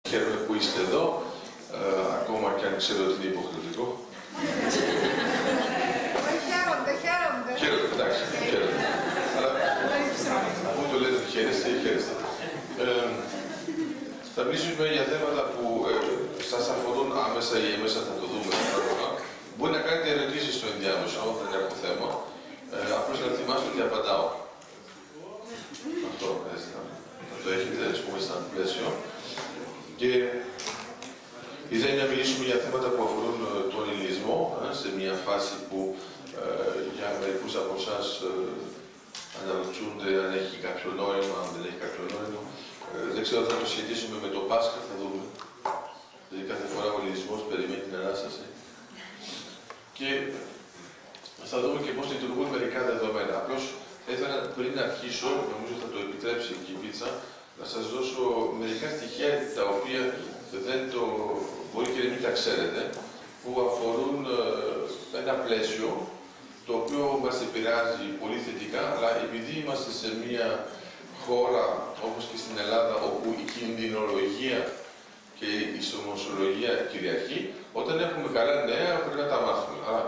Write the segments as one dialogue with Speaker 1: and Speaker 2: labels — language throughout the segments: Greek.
Speaker 1: Χαίρομαι που είστε εδώ, ακόμα και αν ξέρω ότι είναι υποχρεωτικό.
Speaker 2: Χαίρονται.
Speaker 1: Χαίρομαι, εντάξει, χαίρομαι. Αλλά αφού το λέτε χαίρεστε, χαίρεστε. Θα μιλήσουμε για θέματα που σας αφορούν άμεσα ή έμεσα, θα το δούμε. Μπορεί να κάνετε ερωτήσεις στο ενδιάμεσο, δεν έχω θέμα. Απλώς να θυμάστε ότι απαντάω. Αυτό θα το έχετε, ας πούμε, σαν πλαίσιο. Και η ιδέα είναι να μιλήσουμε για θέματα που αφορούν τον ελληνισμό, σε μια φάση που για μερικούς από εσάς αναρωτιούνται αν έχει κάποιο νόημα, αν δεν έχει κάποιο νόημα. Δεν ξέρω αν θα το σχετίσουμε με το Πάσχα, θα δούμε. Δηλαδή κάθε φορά ο ελληνισμός περιμένει την Ανάσταση. Και θα δούμε και πώς λειτουργούν μερικά δεδομένα. Απλώς θα ήθελα πριν αρχίσω, νομίζω θα το επιτρέψει και η πίτσα, να σας δώσω μερικά στοιχεία τα οποία δεν το μπορεί και να μην τα ξέρετε, που αφορούν ένα πλαίσιο το οποίο μας επηρεάζει πολύ θετικά, αλλά επειδή είμαστε σε μια χώρα όπως και στην Ελλάδα όπου η κινδυνολογία και η σωμοσιολογία κυριαρχεί, όταν έχουμε καλά νέα πρέπει να τα μάθουμε. Άρα,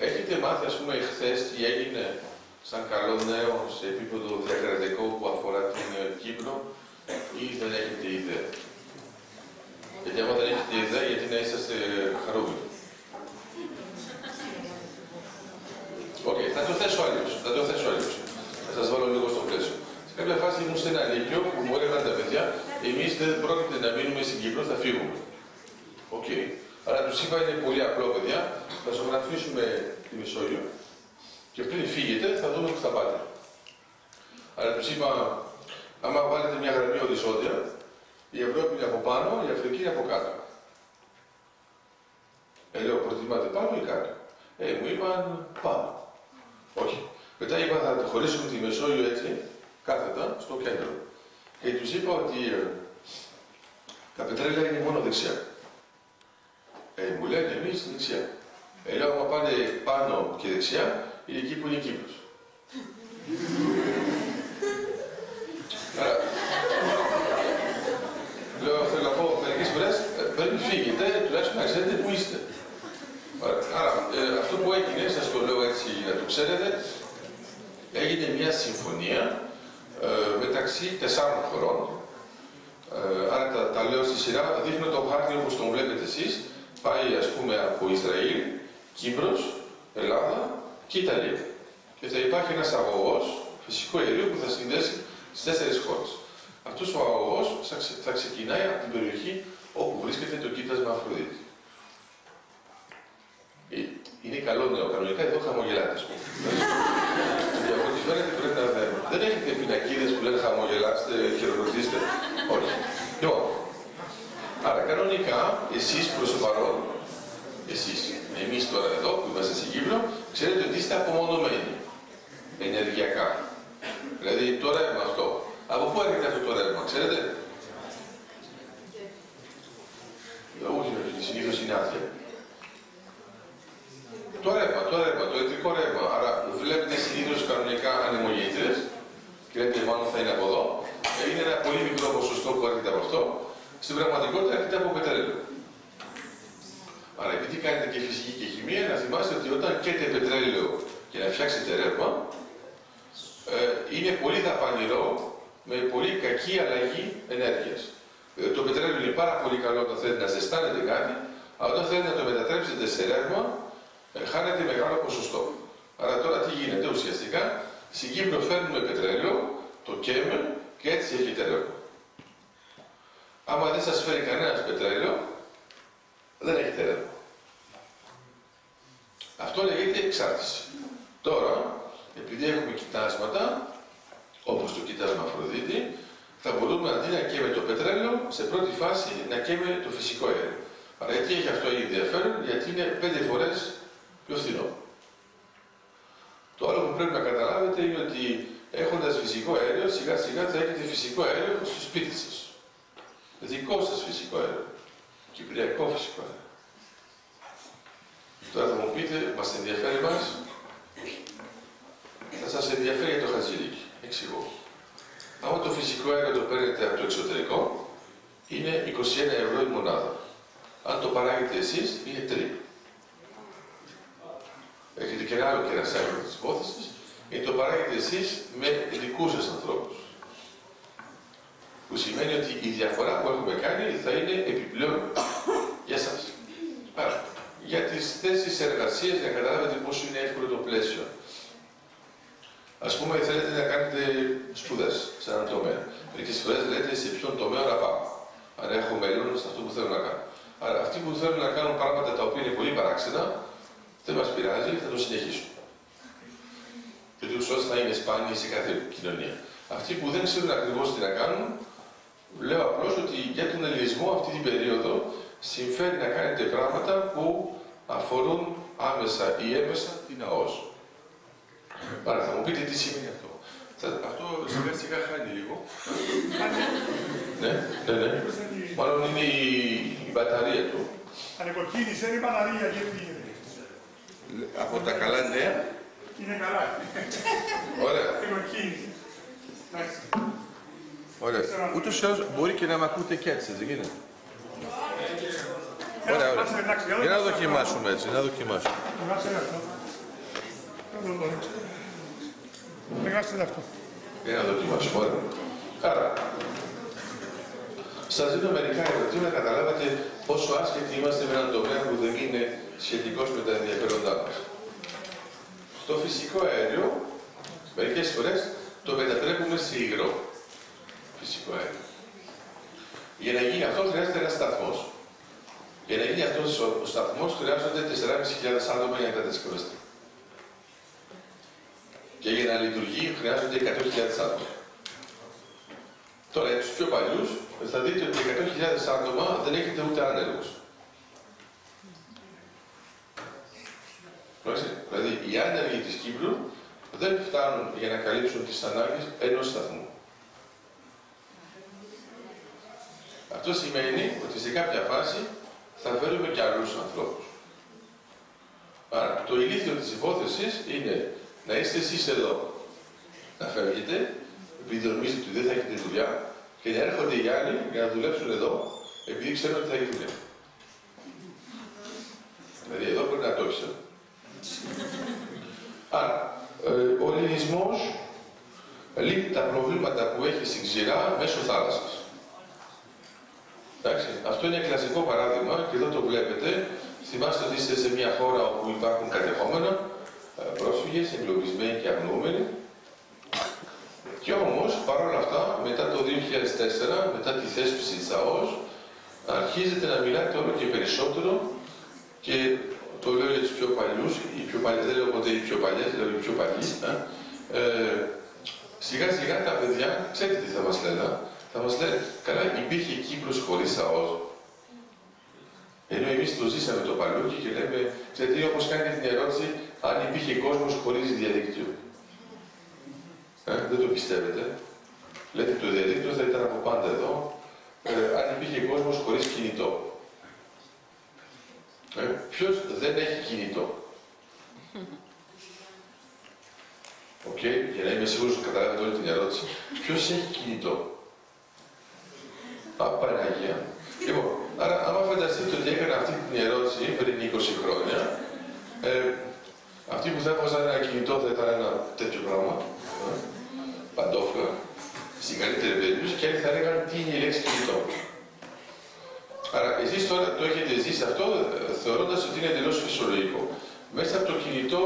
Speaker 1: έχετε μάθει, ας πούμε, χθες τι έγινε σαν καλό νέο σε επίπεδο διακρατικό που αφορά την Κύπρο ή δεν έχετε ιδέα? Γιατί άμα δεν έχετε ιδέα, γιατί να είσαστε χαρούμενοι? Θα το θέσω αλλιώς. Θα σας βάλω λίγο στο πλαίσιο. Σε κάποια φάση ήμουν σε ένα λύκειο που μου έλεγαν τα παιδιά, εμείς δεν πρόκειται να μείνουμε στην Κύπρο, θα φύγουμε. Αλλά τους είπα, είναι πολύ απλό, παιδιά, θα ζωγραφίσουμε τη Μεσόγειο και πριν φύγετε θα δούμε που θα πάτε. Αλλά τους είπα, άμα βάλετε μια γραμμή οριζόντια, η Ευρώπη είναι από πάνω, η Αφρική είναι από κάτω. Λέω, προτιμάτε πάνω ή κάτω? Μου είπαν πάνω. Όχι. Μετά είπα, θα χωρίσουμε τη Μεσόγειο έτσι, κάθετα, στο κέντρο. Και τους είπα ότι τα πετρέλαια είναι μόνο δεξιά. Μου λένε εμείς δεξιά. Λέω, άμα πάνε πάνω και δεξιά, είναι εκεί που είναι η Κύπρος. Άρα, λέω, θέλω να πω μερικές φορές, πριν φύγετε, τουλάχιστον να ξέρετε που είστε. Άρα, αυτό που έγινε, σας το λέω έτσι να το ξέρετε, έγινε μια συμφωνία μεταξύ 4 χωρών. Άρα τα λέω στη σειρά, δείχνω το χάρτη όπως τον βλέπετε εσείς, πάει ας πούμε από Ισραήλ, Κύπρος, Ελλάδα και Ιταλία. Και θα υπάρχει ένας αγωγός φυσικού αερίου που θα συνδέσει στις 4 χώρες. Αυτός ο αγωγός θα ξεκινάει από την περιοχή όπου βρίσκεται το κοίτασμα Αφροδίτη. Είναι καλό νέο, κανονικά εδώ χαμογελάτε, ας πούμε. Για από ό,τι φαίνεται πρέπει να δούμε. Δεν έχετε πινακίδες που λένε χαμογελάστε, χειροκροτήστε. Όχι. Λοιπόν, άρα κανονικά εσείς προς το παρόν, εσείς, εμείς τώρα εδώ που είμαστε στην Κύπρο, ξέρετε ότι είστε απομονωμένοι ενεργειακά. Δηλαδή το ρεύμα αυτό. Από πού έρχεται αυτό το ρεύμα, ξέρετε? Όχι, συνήθως είναι άδεια. Το ηλεκτρικό ρεύμα. Άρα βλέπετε συνήθως κανονικά ανεμογεννήτρες και λέτε μάλλον θα είναι από εδώ. Είναι ένα πολύ μικρό ποσοστό που έρχεται από αυτό. Στην πραγματικότητα έρχεται από πετρέλαιο. Άρα επειδή κάνετε και φυσική και χημεία, να θυμάστε ότι όταν καίτε πετρέλαιο για να φτιάξετε ρεύμα, είναι πολύ δαπανηρό με πολύ κακή αλλαγή ενέργειας. Το πετρέλαιο είναι πάρα πολύ καλό όταν θέλετε να ζεστάνετε κάτι, αλλά όταν θέλετε να το μετατρέψετε σε ρεύμα, χάνεται μεγάλο ποσοστό. Άρα τώρα τι γίνεται ουσιαστικά? Στην Κύπρο φέρνουμε πετρέλαιο, το καίμε και έτσι έχετε ρεύμα. Άμα δεν σας φέρει κανένας πετρέλαιο, δεν έχετε ρεύμα. Αυτό λέγεται εξάρτηση. Τώρα, επειδή έχουμε κοιτάσματα, όπως το κοιτάσμα Αφροδίτη, θα μπορούμε αντί να καίμε το πετρέλαιο, σε πρώτη φάση να καίμε το φυσικό αέριο. Άρα γιατί έχει αυτό ενδιαφέρον? Γιατί είναι 5 φορές πιο φθηνό. Το άλλο που πρέπει να καταλάβετε είναι ότι έχοντας φυσικό αέριο, σιγά σιγά θα έχετε φυσικό αέριο στο σπίτι σας. Δικό σας φυσικό αέριο. Κυπριακό φυσικό αέριο. Τώρα θα μου πείτε, μας ενδιαφέρει μας? Θα σας ενδιαφέρει το χαζιλίκι. Εξηγώ. Άμα το φυσικό αέριο το παίρνετε από το εξωτερικό είναι 21 ευρώ η μονάδα. Αν το παράγετε εσείς, είναι 3. Έχετε και ένα άλλο κερασάκι της υπόθεσης, γιατί το παράγετε εσείς με δικούς σας ανθρώπους. Που σημαίνει ότι η διαφορά που έχουμε κάνει θα είναι επιπλέον για σας. Άρα, για τις θέσεις εργασίας, για να καταλάβετε πόσο είναι εύκολο το πλαίσιο. Ας πούμε, θέλετε να κάνετε σπουδές σε έναν τομέα. Μερικές φορές λέτε σε ποιον τομέα να πάω. Αν έχω μέλλον σε αυτό που θέλω να κάνω. Άρα, αυτοί που θέλουν να κάνουν πράγματα τα οποία είναι πολύ παράξενα, δεν μας πειράζει, θα το συνεχίσουν. Γιατί ούτως ώστε θα είναι σπάνιοι σε κάθε κοινωνία. Αυτοί που δεν ξέρουν ακριβώς τι να κάνουν, λέω απλώς ότι για τον ελληνισμό αυτή την περίοδο συμφέρει να κάνετε πράγματα που αφορούν άμεσα ή έμεσα την ΑΟΣ. Άρα θα μου πείτε τι σημαίνει αυτό. Αυτό σιγά σιγά χάνει λίγο. Ναι. Μάλλον είναι η μπαταρία του.
Speaker 3: Ανεκοκίνησε η μπαταρία και πήγαινε.
Speaker 1: Από τα καλά νέα.
Speaker 3: Είναι καλά.
Speaker 1: Ωραία.
Speaker 3: Ανεκοκίνησε.
Speaker 1: Ωραία. Ούτως ή άλλως μπορεί και να μ' ακούτε και έτσι, δεν γίνεται. Ωραία. Για να δοκιμάσουμε έτσι, να δοκιμάσουμε. Για να δοκιμάσουμε, ωραία. Άρα, σας δίνω μερικά ερωτήματα να καταλάβετε πόσο άσχετοι είμαστε με έναν τομέα που δεν είναι σχετικός με τα ενδιαφέροντά μας. Το φυσικό αέριο, μερικές φορές, το μετατρέπουμε σε υγρό. Φυσικό αέριο. Για να γίνει αυτό χρειάζεται ένας σταθμός. Για να γίνει αυτός ο σταθμός χρειάζονται 4.500 άτομα για να κατασκευαστεί. Και για να λειτουργεί χρειάζονται 100.000 άτομα. Τώρα για τους πιο παλιούς θα δείτε ότι 100.000 άτομα δεν έχετε ούτε άνεργους. Δηλαδή οι άνεργοι της Κύπρου δεν φτάνουν για να καλύψουν τις ανάγκες ενός σταθμού. Αυτό σημαίνει ότι σε κάποια φάση θα φέρουμε και άλλους ανθρώπους. Άρα, το ηλίθιο της υπόθεσης είναι να είστε εσείς εδώ, να φεύγετε, επειδή νομίζετε ότι δεν θα έχετε δουλειά, και να έρχονται οι άλλοι για να δουλέψουν εδώ, επειδή ξέρουν ότι θα έχει δουλειά. Δηλαδή, εδώ πρέπει να το έχεις. Άρα, ο ελληνισμός λύνει τα προβλήματα που έχει στην ξηρά μέσω θάλασσας. Εντάξει, αυτό είναι κλασικό παράδειγμα και εδώ το βλέπετε. Θυμάστε ότι είστε σε μια χώρα όπου υπάρχουν κατεχόμενα, πρόσφυγες, εγκλωβισμένοι και αγνοούμενοι. Και όμως, παρόλα αυτά, μετά το 2004, μετά τη θέσπιση της ΑΟΣ, αρχίζετε να μιλάτε όλο και περισσότερο και το λέω για τους πιο παλιούς, δεν λέω ποτέ οι πιο παλιές, λέω οι πιο παλιοί. Σιγά σιγά τα παιδιά, ξέρετε τι θα μας λένε. Θα μας λένε, καλά, υπήρχε Κύπρος χωρίς ΑΟΣ. Ενώ εμείς το ζήσαμε το παλούκι και λέμε, ξέρετε, όπως κάνετε την ερώτηση, αν υπήρχε κόσμος χωρίς διαδίκτυο. Δεν το πιστεύετε. Λέτε, το διαδίκτυο θα ήταν από πάντα εδώ, αν υπήρχε κόσμος χωρίς κινητό. Ποιος δεν έχει κινητό. Για να είμαι σίγουρος ότι καταλάβετε όλη την ερώτηση. Ποιος έχει κινητό. Παναγία. Λοιπόν, άρα, άμα φανταστείτε ότι έκανα αυτή την ερώτηση πριν 20 χρόνια, αυτοί που θα έβαζαν ένα κινητό θα ήταν ένα τέτοιο πράγμα, παντόφλα, στην καλύτερη περίπτωση, και άλλοι θα έλεγαν τι είναι η λέξη κινητό. Άρα, εσείς τώρα το έχετε ζήσει αυτό, θεωρώντας ότι είναι εντελώς φυσιολογικό. Μέσα από το κινητό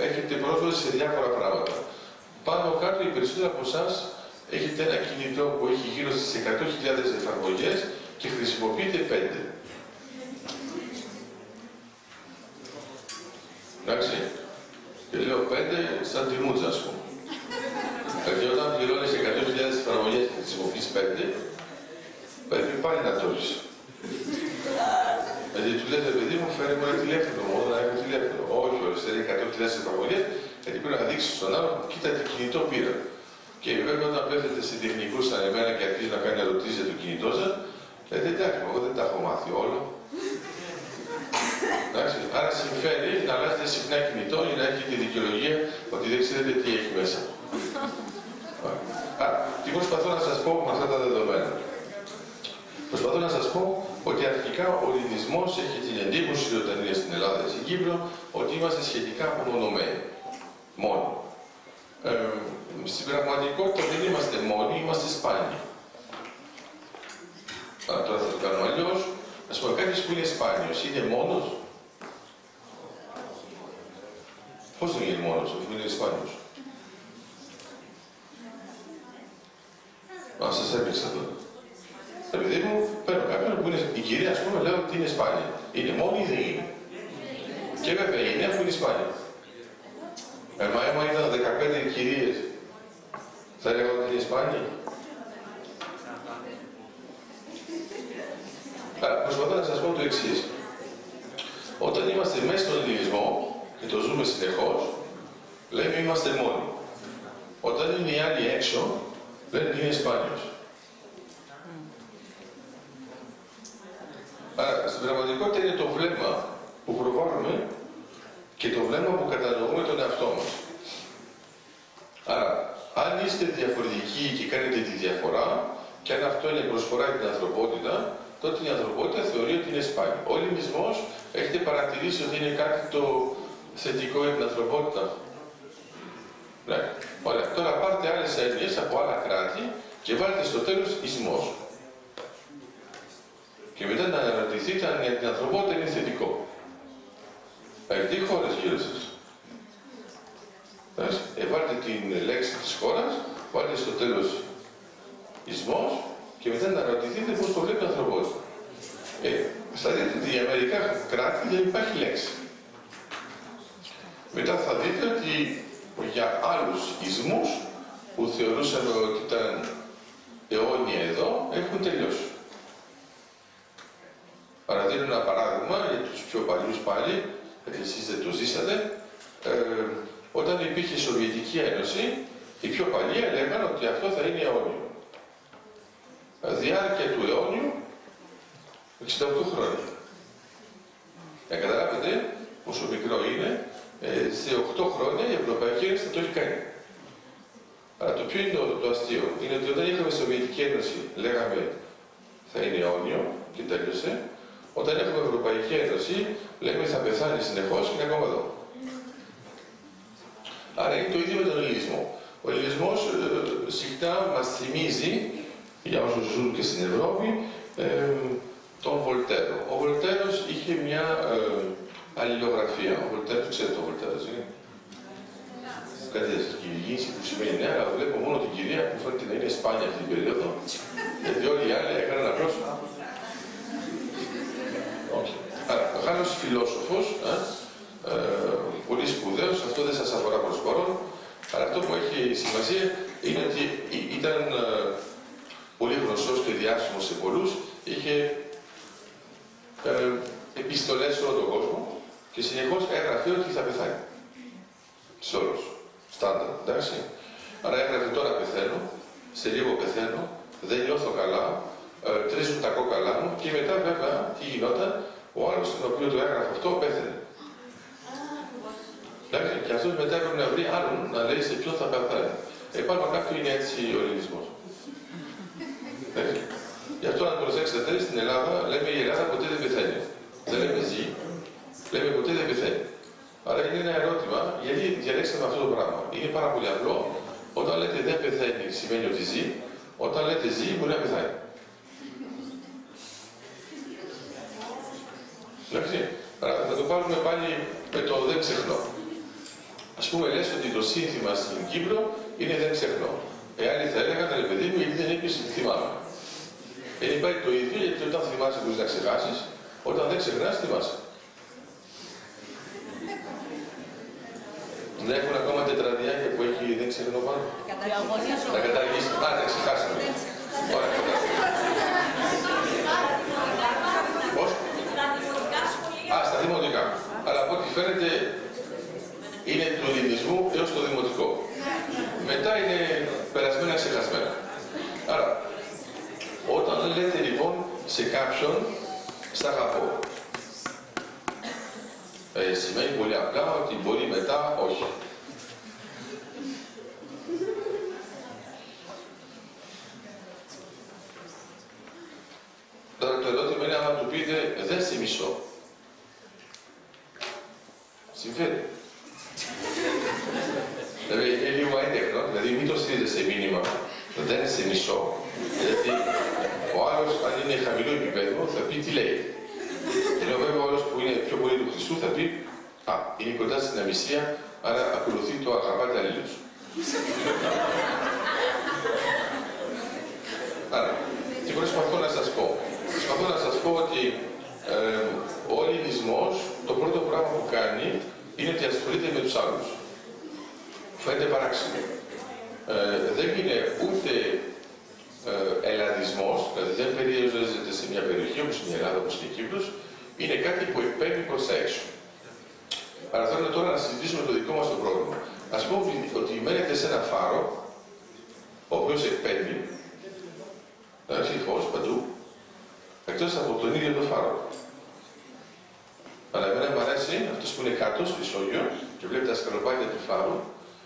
Speaker 1: έχετε πρόσβαση σε διάφορα πράγματα. Πάνω κάτω, οι περισσότεροι από εσάς έχετε ένα κινητό που έχει γύρω στις 100.000 εφαρμογές και χρησιμοποιείτε 5. Εντάξει. Και λέω 5 σαν τη μούτσα, ας πούμε. Δηλαδή όταν πληρώνεις 100.000 εφαρμογές και χρησιμοποιείς 5, πρέπει πάλι να το έχεις. Δηλαδή του λέτε, παιδί μου, φέρε μου ένα τηλέφωνο, μόνο να έχω τηλέφωνο. Όχι, όλες θέλει 100.000 εφαρμογές, γιατί πρέπει να δείξεις στον άλλο, κοίτα τι κινητό πήρα. Και βέβαια όταν πέφτετε σε τεχνικούς σαν εμένα και αρχίζει να κάνει ερωτήσεις για το κινητό σας, λέτε, εντάξει, εγώ δεν τα έχω μάθει όλα. Άρα συμφέρει να αλλάζετε συχνά κινητό για να έχετε τη δικαιολογία ότι δεν ξέρετε τι έχει μέσα. Τι προσπαθώ να σας πω με αυτά τα δεδομένα. Προσπαθώ να σας πω ότι αρχικά ο ελληνισμός έχει την εντύπωση όταν είναι στην Ελλάδα ή στην Κύπρο ότι είμαστε σχετικά απομονωμένοι. Μόνοι. Στην πραγματικότητα δεν είμαστε μόνοι, είμαστε σπάνιοι. Τώρα θα το κάνουμε αλλιώς. Ας πούμε, κάποιος που είναι σπάνιος, είναι μόνος. Πώς δεν είναι μόνος, αφού είναι σπάνιος. Σας έπαιξα τώρα. Επειδή μου, παίρνω κάποιον που είναι η κυρία, ας πούμε, λέω ότι είναι σπάνια. Είναι μόνη ή δεν είναι. Και βέβαια είναι αφού είναι σπάνια. Άμα ήταν 15 κυρίες, θα έλεγα ότι είναι σπάνια. Προσπαθώ να σας πω το εξής. Όταν είμαστε μέσα στον ελληνισμό και το ζούμε συνεχώς, λέμε είμαστε μόνοι. Όταν είναι οι άλλοι έξω, λένε ότι είναι σπάνιος. Άρα, στην πραγματικότητα είναι το βλέμμα που προβάλλουμε και το βλέμμα που κατανοούμε τον εαυτό μας. Άρα, αν είστε διαφορετικοί και κάνετε τη διαφορά, και αν αυτό είναι προσφορά για την ανθρωπότητα, τότε η ανθρωπότητα θεωρεί ότι είναι σπάνιο. Ο ελληνισμός, έχετε παρατηρήσει ότι είναι κάτι το θετικό για την ανθρωπότητα. Ναι. Ωραία. Τώρα πάρτε άλλες έννοιες από άλλα κράτη και βάλτε στο τέλος ισμός. Και μετά να αναρωτηθείτε αν για την ανθρωπότητα είναι θετικό. Έχετε χώρες γύρω σας. Βάλτε την λέξη της χώρας, βάλτε στο τέλος ισμός και μετά να αναρωτηθείτε πώς το βλέπει η ανθρωπότητα. Θα δείτε ότι για μερικά κράτη δεν υπάρχει λέξη. Μετά θα δείτε ότι για άλλους ισμούς που θεωρούσαν ότι ήταν αιώνια εδώ, έχουν τελειώσει. Άρα δίνω ένα παράδειγμα για τους πιο παλιούς πάλι, γιατί εσείς δεν το ζήσατε. Όταν υπήρχε η Σοβιετική Ένωση, οι πιο παλιοί έλεγαν ότι αυτό θα είναι αιώνιο. Διάρκεια του αιώνιου, 68 χρόνια. Καταλάβετε πόσο μικρό είναι, σε 8 χρόνια η Ευρωπαϊκή Ένωση θα το έχει κάνει. Αλλά το πιο είναι το αστείο, είναι ότι όταν είχαμε Σοβιετική Ένωση, λέγαμε θα είναι αιώνιο και τέλειωσε. Όταν έχουμε Ευρωπαϊκή Ένωση, λέμε θα πεθάνει συνεχώς και είναι ακόμα εδώ. Άρα είναι το ίδιο με τον ελληνισμό. Ο ελληνισμός συχνά μας θυμίζει, για όσους ζουν και στην Ευρώπη, τον Βολτέρο. Ο Βολτέρος είχε μια αλληλογραφία. Ο Βολτέρος, ξέρετε τον Βολτέρο, έτσι. Κάτι τέτοια κυνηγήσει που σημαίνει ναι, αλλά βλέπω μόνο την κυρία που φαίνεται να είναι σπάνια αυτή την περίοδο, γιατί όλοι οι άλλοι έκαναν απλώς. Άρα, ο Γάλλος φιλόσοφος, πολύ σπουδαίος, αυτό δεν σας αφορά προς παρόν, αλλά αυτό που έχει σημασία είναι ότι ήταν πολύ γνωστός και διάσημος σε πολλούς, είχε επιστολές σε όλο τον κόσμο και συνεχώς έγραφε ότι θα πεθάνει. Σε όλους. Στάνταρ, εντάξει. Άρα έγραφε τώρα πεθαίνω, σε λίγο πεθαίνω, δεν νιώθω καλά, τρίζουν τα κόκαλά μου και μετά βέβαια τι γινόταν, ο άλλος τον οποίο το έγραφε αυτό πέθανε. Εντάξει, και αυτός μετά έπρεπε να βρει άλλον να λέει σε ποιον θα πεθάνει. Επάνω κάτω είναι έτσι ο ελληνισμός. Γι' αυτό αν προσέξετε, στην Ελλάδα λέμε η Ελλάδα ποτέ δεν πεθαίνει. Δεν λέμε ζει, λέμε ποτέ δεν πεθαίνει. Άρα είναι ένα ερώτημα, γιατί διαλέξαμε αυτό το πράγμα. Είναι πάρα πολύ απλό. Όταν λέτε δεν πεθαίνει σημαίνει ότι ζει, όταν λέτε ζει μπορεί να πεθάνει. Εντάξει, άρα θα το πάρουμε πάλι με το δεν ξεχνώ. Ας πούμε λες ότι το σύνθημα στην Κύπρο είναι δεν ξεχνώ. Άλλοι θα έλεγαν ρε παιδί μου γιατί δεν είπες θυμάμαι. Υπάρχει το ίδιο γιατί όταν θυμάσαι μπορείς να ξεχάσεις, όταν δεν ξεχνάς θυμάσαι. Δεν έχουν ακόμα τετραδιάκια που έχει δεν ξεχνώ πάνω. Τα καταργήσει. Α, δεν ξεχάσαμε. Ωραία. Πώς? Α, στα δημοτικά. Αλλά από ό,τι φαίνεται είναι του ελληνισμού έως το δημοτικό. Μετά είναι περασμένα ξεχασμένα. Άρα, όταν λέτε λοιπόν σε κάποιον, σ' αγαπώ. Σημαίνει πολύ απλά ότι μπορεί μετά όχι. να του πείτε δεν σε μισώ. Συμφέρει. Δηλαδή είναι λίγο έντεχνο, δηλαδή μην το στείλετε σε μήνυμα, δεν σε μισώ, γιατί ο άλλος αν είναι χαμηλό επίπεδο θα πει τι λέει. Ενώ βέβαια ο άλλος που είναι πιο πολύ του Χριστού θα πει α, είναι κοντά στην αμυσία, άρα ακολουθεί το αγαπάτε αλλήλους. Άρα, τι προσπαθώ να σας πω. Προσπαθώ να σας πω ότι ο ελληνισμός το πρώτο πράγμα που κάνει είναι ότι ασχολείται με τους άλλους. Φαίνεται παράξενο. Δεν είναι ούτε ελλαδισμός, δηλαδή δεν περιορίζεται σε μια περιοχή όπως είναι η Ελλάδα, όπως είναι η Κύπρος, είναι κάτι που εκπέμπει προς τα έξω. Άρα θέλω τώρα να συζητήσουμε το δικό μας το πρόβλημα. Ας πούμε ότι μένετε σε ένα φάρο, ο οποίος εκπέμπει, έχει φως παντού, εκτός από τον ίδιο το φάρο. Αλλά εμένα μου αρέσει αυτός που είναι κάτω στο ισόγειο και βλέπει τα σκαλοπάτια του φάρου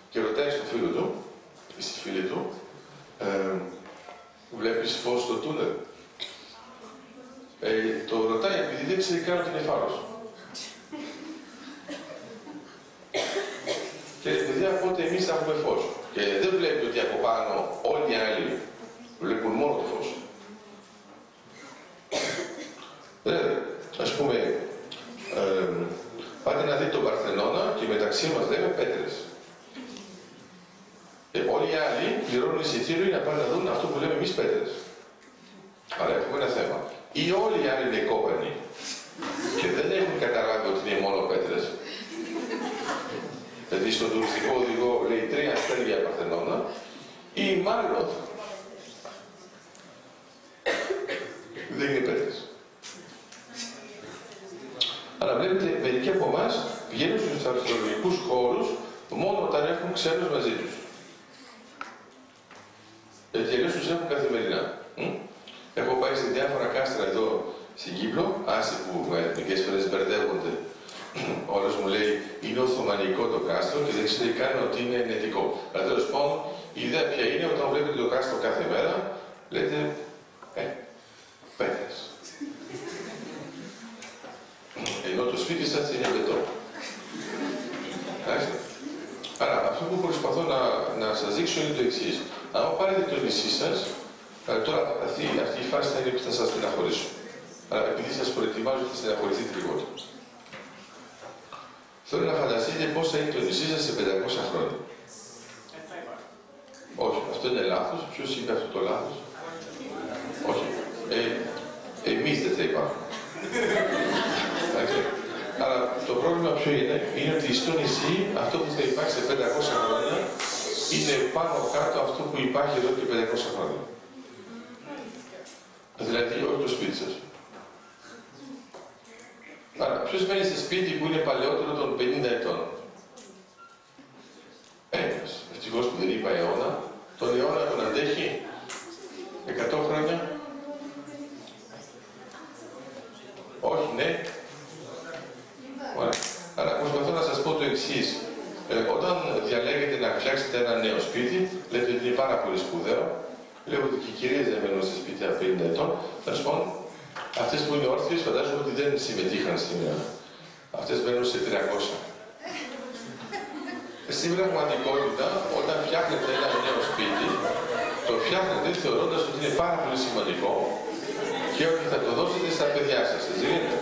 Speaker 1: και ρωτάει στον φίλο του ή στη φίλη του, βλέπεις φως στο τούνελ. Το ρωτάει επειδή δεν ξέρει καν ότι είναι φάρος. Και παιδιά, οπότε εμείς θα έχουμε φως. Και δεν βλέπει ότι από πάνω όλοι οι άλλοι βλέπουν μόνο το φως. Δηλαδή, ας πούμε, πάτε να δείτε τον Παρθενώνα και μεταξύ μας λέμε πέτρες. Όλοι οι άλλοι πληρώνουν εισιτήριο για να πάνε να δουν αυτό που λέμε εμείς πέτρες. Άρα έχουμε ένα θέμα. Ή όλοι οι άλλοι είναι κόπανοι και δεν έχουν καταλάβει ότι είναι μόνο πέτρες. Δηλαδή στον τουριστικό οδηγό λέει 3 αστέρια Παρθενώνα, ή μάλλον δεν είναι πέτρες. Αλλά βλέπετε, μερικοί από εμάς πηγαίνουν στους αρχαιολογικούς χώρους μόνο όταν έχουν ξένους μαζί τους. Γιατί αλλιώς τους έχουν καθημερινά. Έχω πάει σε διάφορα κάστρα εδώ στην Κύπρο, άσε που μερικές φορές μπερδεύονται. Όλος μου λέει είναι οθωμανικό το κάστρο και δεν ξέρει καν ότι είναι ενετικό. Αλλά τέλος πάντων, η ιδέα ποια είναι όταν βλέπετε το κάστρο κάθε μέρα, λέτε πέτρες. Ενώ το σπίτι σας είναι μπετό. Άρα αυτό που προσπαθώ να σας δείξω είναι το εξής. Αν πάρετε το νησί σας, τώρα αυτή η φάση θα είναι που θα σας στεναχωρήσω. Αλλά επειδή σας προετοιμάζω θα στεναχωρηθείτε λιγότερο. Θέλω να φανταστείτε πώς θα είναι το νησί σας σε 500 χρόνια. Όχι, αυτό είναι λάθος. Ποιος είπε αυτό το λάθος? Όχι. Εμείς δεν θα υπάρχουμε. Αλλά το πρόβλημα ποιο είναι ότι στο νησί αυτό που θα υπάρχει σε 500 χρόνια είναι πάνω κάτω αυτό που υπάρχει εδώ και 500 χρόνια. Δηλαδή όχι το σπίτι σας. Άρα ποιος μένει σε σπίτι που είναι παλαιότερο των 50 ετών? Ένας. Ευτυχώς που δεν είπα αιώνα. Τον αιώνα τον αντέχει 100 χρόνια. Όχι, ναι. Ωραία. Άρα προσπαθώ να σας πω το εξής. Όταν διαλέγετε να φτιάξετε ένα νέο σπίτι, λέτε ότι είναι πάρα πολύ σπουδαίο. Λέω ότι και οι κυρίες δεν μένουν σε σπίτια 50 ετών. Τέλος πάντων, αυτές που είναι όρθιες φαντάζομαι ότι δεν συμμετείχαν στην. Αυτές μένουν σε 300. Στην πραγματικότητα, όταν φτιάχνετε ένα νέο σπίτι, το φτιάχνετε θεωρώντας ότι είναι πάρα πολύ σημαντικό και ότι θα το δώσετε στα παιδιά σας. Έτσι είναι.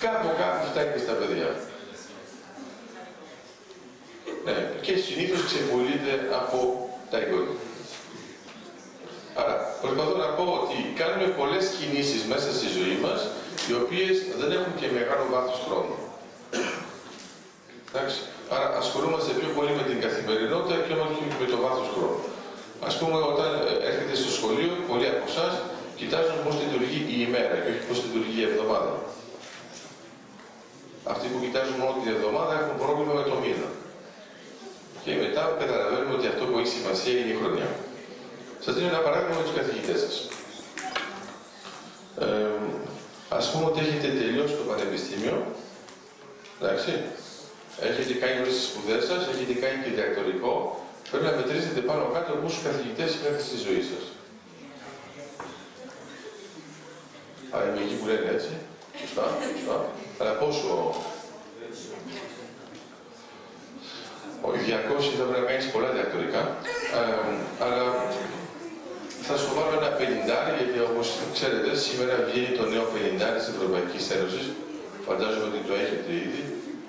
Speaker 1: Κάπου φτάνει στα παιδιά. Ναι, και συνήθως ξεπουλείται από τα εγγόνια. Άρα, προσπαθώ να πω ότι κάνουμε πολλές κινήσεις μέσα στη ζωή μας, οι οποίες δεν έχουν και μεγάλο βάθος χρόνου. Εντάξει. Άρα, ασχολούμαστε πιο πολύ με την καθημερινότητα και όχι με το βάθος χρόνου. Ας πούμε, όταν έρχεται στο σχολείο, πολλοί από εσάς κοιτάζουν πώς λειτουργεί η ημέρα και όχι πώς λειτουργεί η εβδομάδα. Αυτοί που κοιτάζουν μόνο την εβδομάδα έχουν πρόβλημα με το μήνα. Και μετά καταλαβαίνουμε ότι αυτό που έχει σημασία είναι η χρονιά. Σας δίνω ένα παράδειγμα με τους καθηγητές σας. Ας πούμε ότι έχετε τελειώσει το πανεπιστήμιο, εντάξει, έχετε κάνει όλες τις σπουδές σας, έχετε κάνει και διδακτορικό, πρέπει να μετρήσετε πάνω κάτω πόσους καθηγητές είχατε στη ζωή σας. Αλλά είμαι εκεί που λένε έτσι. Σωστά, σωστά. Αλλά πόσο... Ο 200 θα πρέπει να κάνεις πολλά διακτορικά. Αλλά θα σου βάλω ένα 50, γιατί όπως ξέρετε, σήμερα βγαίνει το νέο 50 της Ευρωπαϊκής Ένωσης. Φαντάζομαι ότι το έχετε ήδη.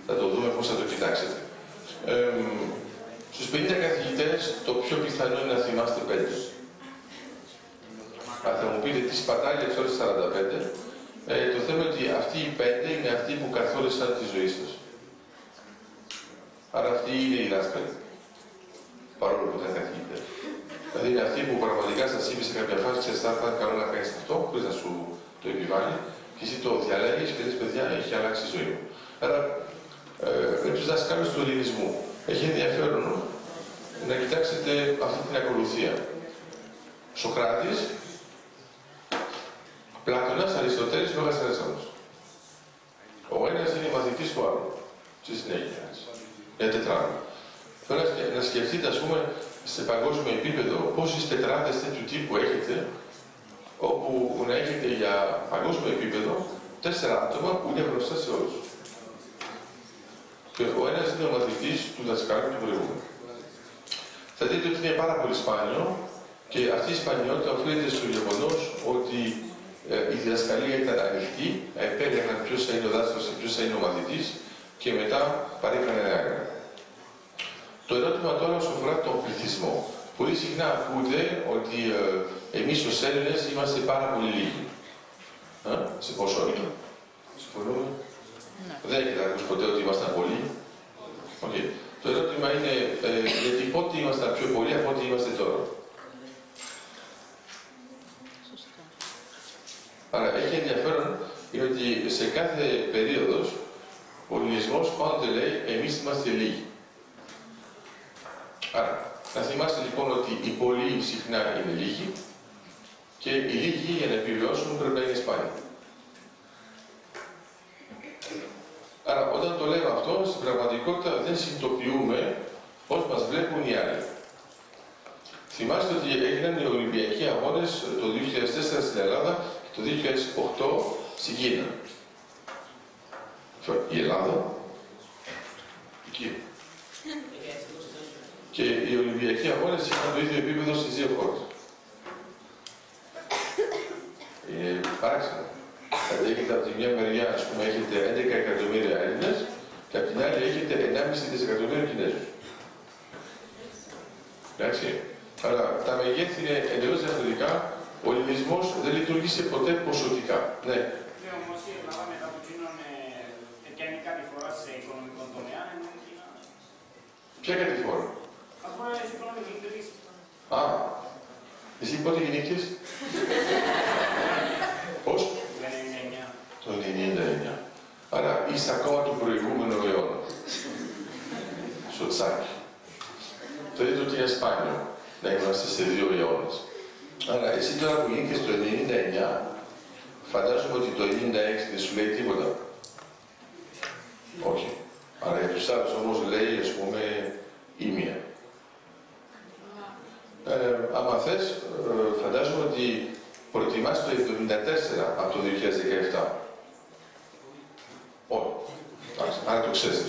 Speaker 1: Θα το δούμε πώς θα το κοιτάξετε. Στους 50 καθηγητές, το πιο πιθανό είναι να θυμάστε 5. Αν θα μου πείτε τι σπατάλια τώρα 45, το θέμα είναι ότι αυτοί οι 5 είναι αυτοί που καθόρισαν τη ζωή σας. Άρα αυτοί είναι οι δάσκαλοι. Παρόλο που ήταν καθηγητές. Δηλαδή είναι αυτοί που πραγματικά σας είπε σε κάποια φάση, ξέρεις, θα ήταν καλό να κάνεις αυτό, χωρίς να σου το επιβάλλει, και εσύ το διαλέγεις και λες, παιδιά, έχει αλλάξει η ζωή μου. Άρα, τους δασκάλους του ελληνισμού. Έχει ενδιαφέρον να κοιτάξετε αυτή την ακολουθία. Σοκράτης, Πλάτωνας, Αριστοτέλης, Λόγας Αρέσανος. Ο ένας είναι μαθητής του άλλου. Στη συνέχεια. Για τετράδα. Τώρα να σκεφτείτε, ας πούμε, σε παγκόσμιο επίπεδο, πόσες τετράδες τέτοιου τύπου έχετε, όπου να έχετε για παγκόσμιο επίπεδο 4 άτομα που είναι μπροστά σε όλους. Και ο ένας είναι ο μαθητής του δασκάλου του προηγούμενου. Θα δείτε ότι είναι πάρα πολύ σπάνιο και αυτή η σπανιότητα οφείλεται στο γεγονός ότι η διδασκαλία ήταν ανοιχτή, επέλεγαν ποιος θα είναι ο δάσκαλος και ποιος θα είναι ο μαθητής και μετά παρήχαν ένα έργο. Το ερώτημα τώρα όσο αφορά τον πληθυσμό. Πολύ συχνά ακούτε ότι εμείς ως Έλληνες είμαστε πάρα πολύ λίγοι. Σε ποσότητα. Συμφωνούμε? Δεν έχετε ακούσει ποτέ ότι ήμασταν πολλοί. Okay. Το ερώτημα είναι γιατί πότε ήμασταν πιο πολλοί από ό,τι είμαστε τώρα. Άρα έχει ενδιαφέρον είναι ότι σε κάθε περίοδος ο ελληνισμός πάντοτε λέει εμείς είμαστε λίγοι. Άρα, να θυμάστε λοιπόν ότι οι πολλοί συχνά είναι λίγοι και οι λίγοι για να επιβιώσουν πρέπει να είναι σπάνιοι. Άρα, όταν το λέμε αυτό, στην πραγματικότητα δεν συνειδητοποιούμε πώς μας βλέπουν οι άλλοι. Θυμάστε ότι έγιναν οι Ολυμπιακοί Αγώνες το 2004 στην Ελλάδα και το 2008 στην Κίνα. Η Ελλάδα, εκεί. Και οι Ολυμπιακοί Αγώνες είχαν το ίδιο επίπεδο στις δύο χώρες. Είναι παράξενο. Δηλαδή έχετε από τη μια μεριά, ας πούμε, έχετε 11 εκατομμύρια Έλληνες και από την άλλη έχετε 1,5 δισεκατομμύρια Κινέζους. Εντάξει. Αλλά τα μεγέθη είναι εντελώς διαφορετικά. Ο ελληνισμός δεν λειτουργήσε ποτέ ποσοτικά. Ναι.
Speaker 4: Όμως η Ελλάδα μετά από εκείνον κάνει κάτι φορά σε οικονομικό τομέα, ενώ η Κίνα...
Speaker 1: Ποια κατηφόρα?
Speaker 4: Αυτό είναι οικονομική κρίση.
Speaker 1: Α, εσύ πότε γεννήθηκες? Πώς? Το 99. Άρα είσαι ακόμα του προηγούμενου αιώνα. Στο τσάκι. Θεωρείτε ότι είναι σπάνιο να είμαστε σε 2 αιώνες. Άρα εσύ τώρα που γίνηκες το 99, φαντάζομαι ότι το 96 δεν σου λέει τίποτα. Όχι. Άρα για τους άλλους όμως λέει, ας πούμε, ήμια. Άμα θες, φαντάζομαι ότι προτιμάς το 74 από το 2017. Όχι. Άρα το ξέρεις.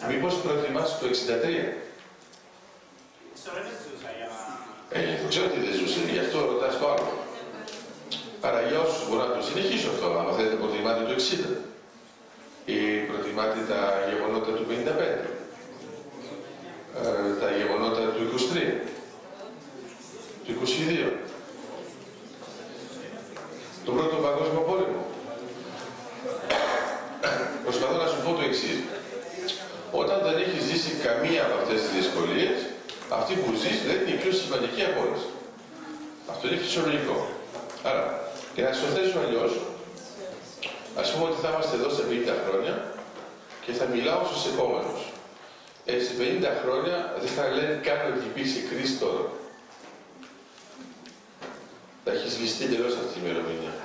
Speaker 1: Μήπως προτιμάς το 63. Το ξέρω ότι δεν ζούσε, γι' αυτό ρωτάς το άλλο. Άρα για όσους μπορώ να το συνεχίσω αυτό, άμα θέλετε προτιμάτε το 60. Ή προτιμάτε τα γεγονότα του 55. Τα γεγονότα του 23. Του 22. Τον Πρώτο Παγκόσμιο Πόλεμο. Προσπαθώ να σου πω το εξής. Όταν δεν έχεις ζήσει καμία από αυτές τις δυσκολίες, αυτή που ζεις δεν είναι η πιο σημαντική από όλες. Αυτό είναι φυσιολογικό. Άρα, για να σου το θέσω αλλιώς, ας πούμε ότι θα είμαστε εδώ σε 50 χρόνια και θα μιλάω στους επόμενους. Σε 50 χρόνια δεν θα λένε καν ότι υπήρξε κρίση τώρα. Θα έχει σβηστεί τελώς αυτή η ημερομηνία.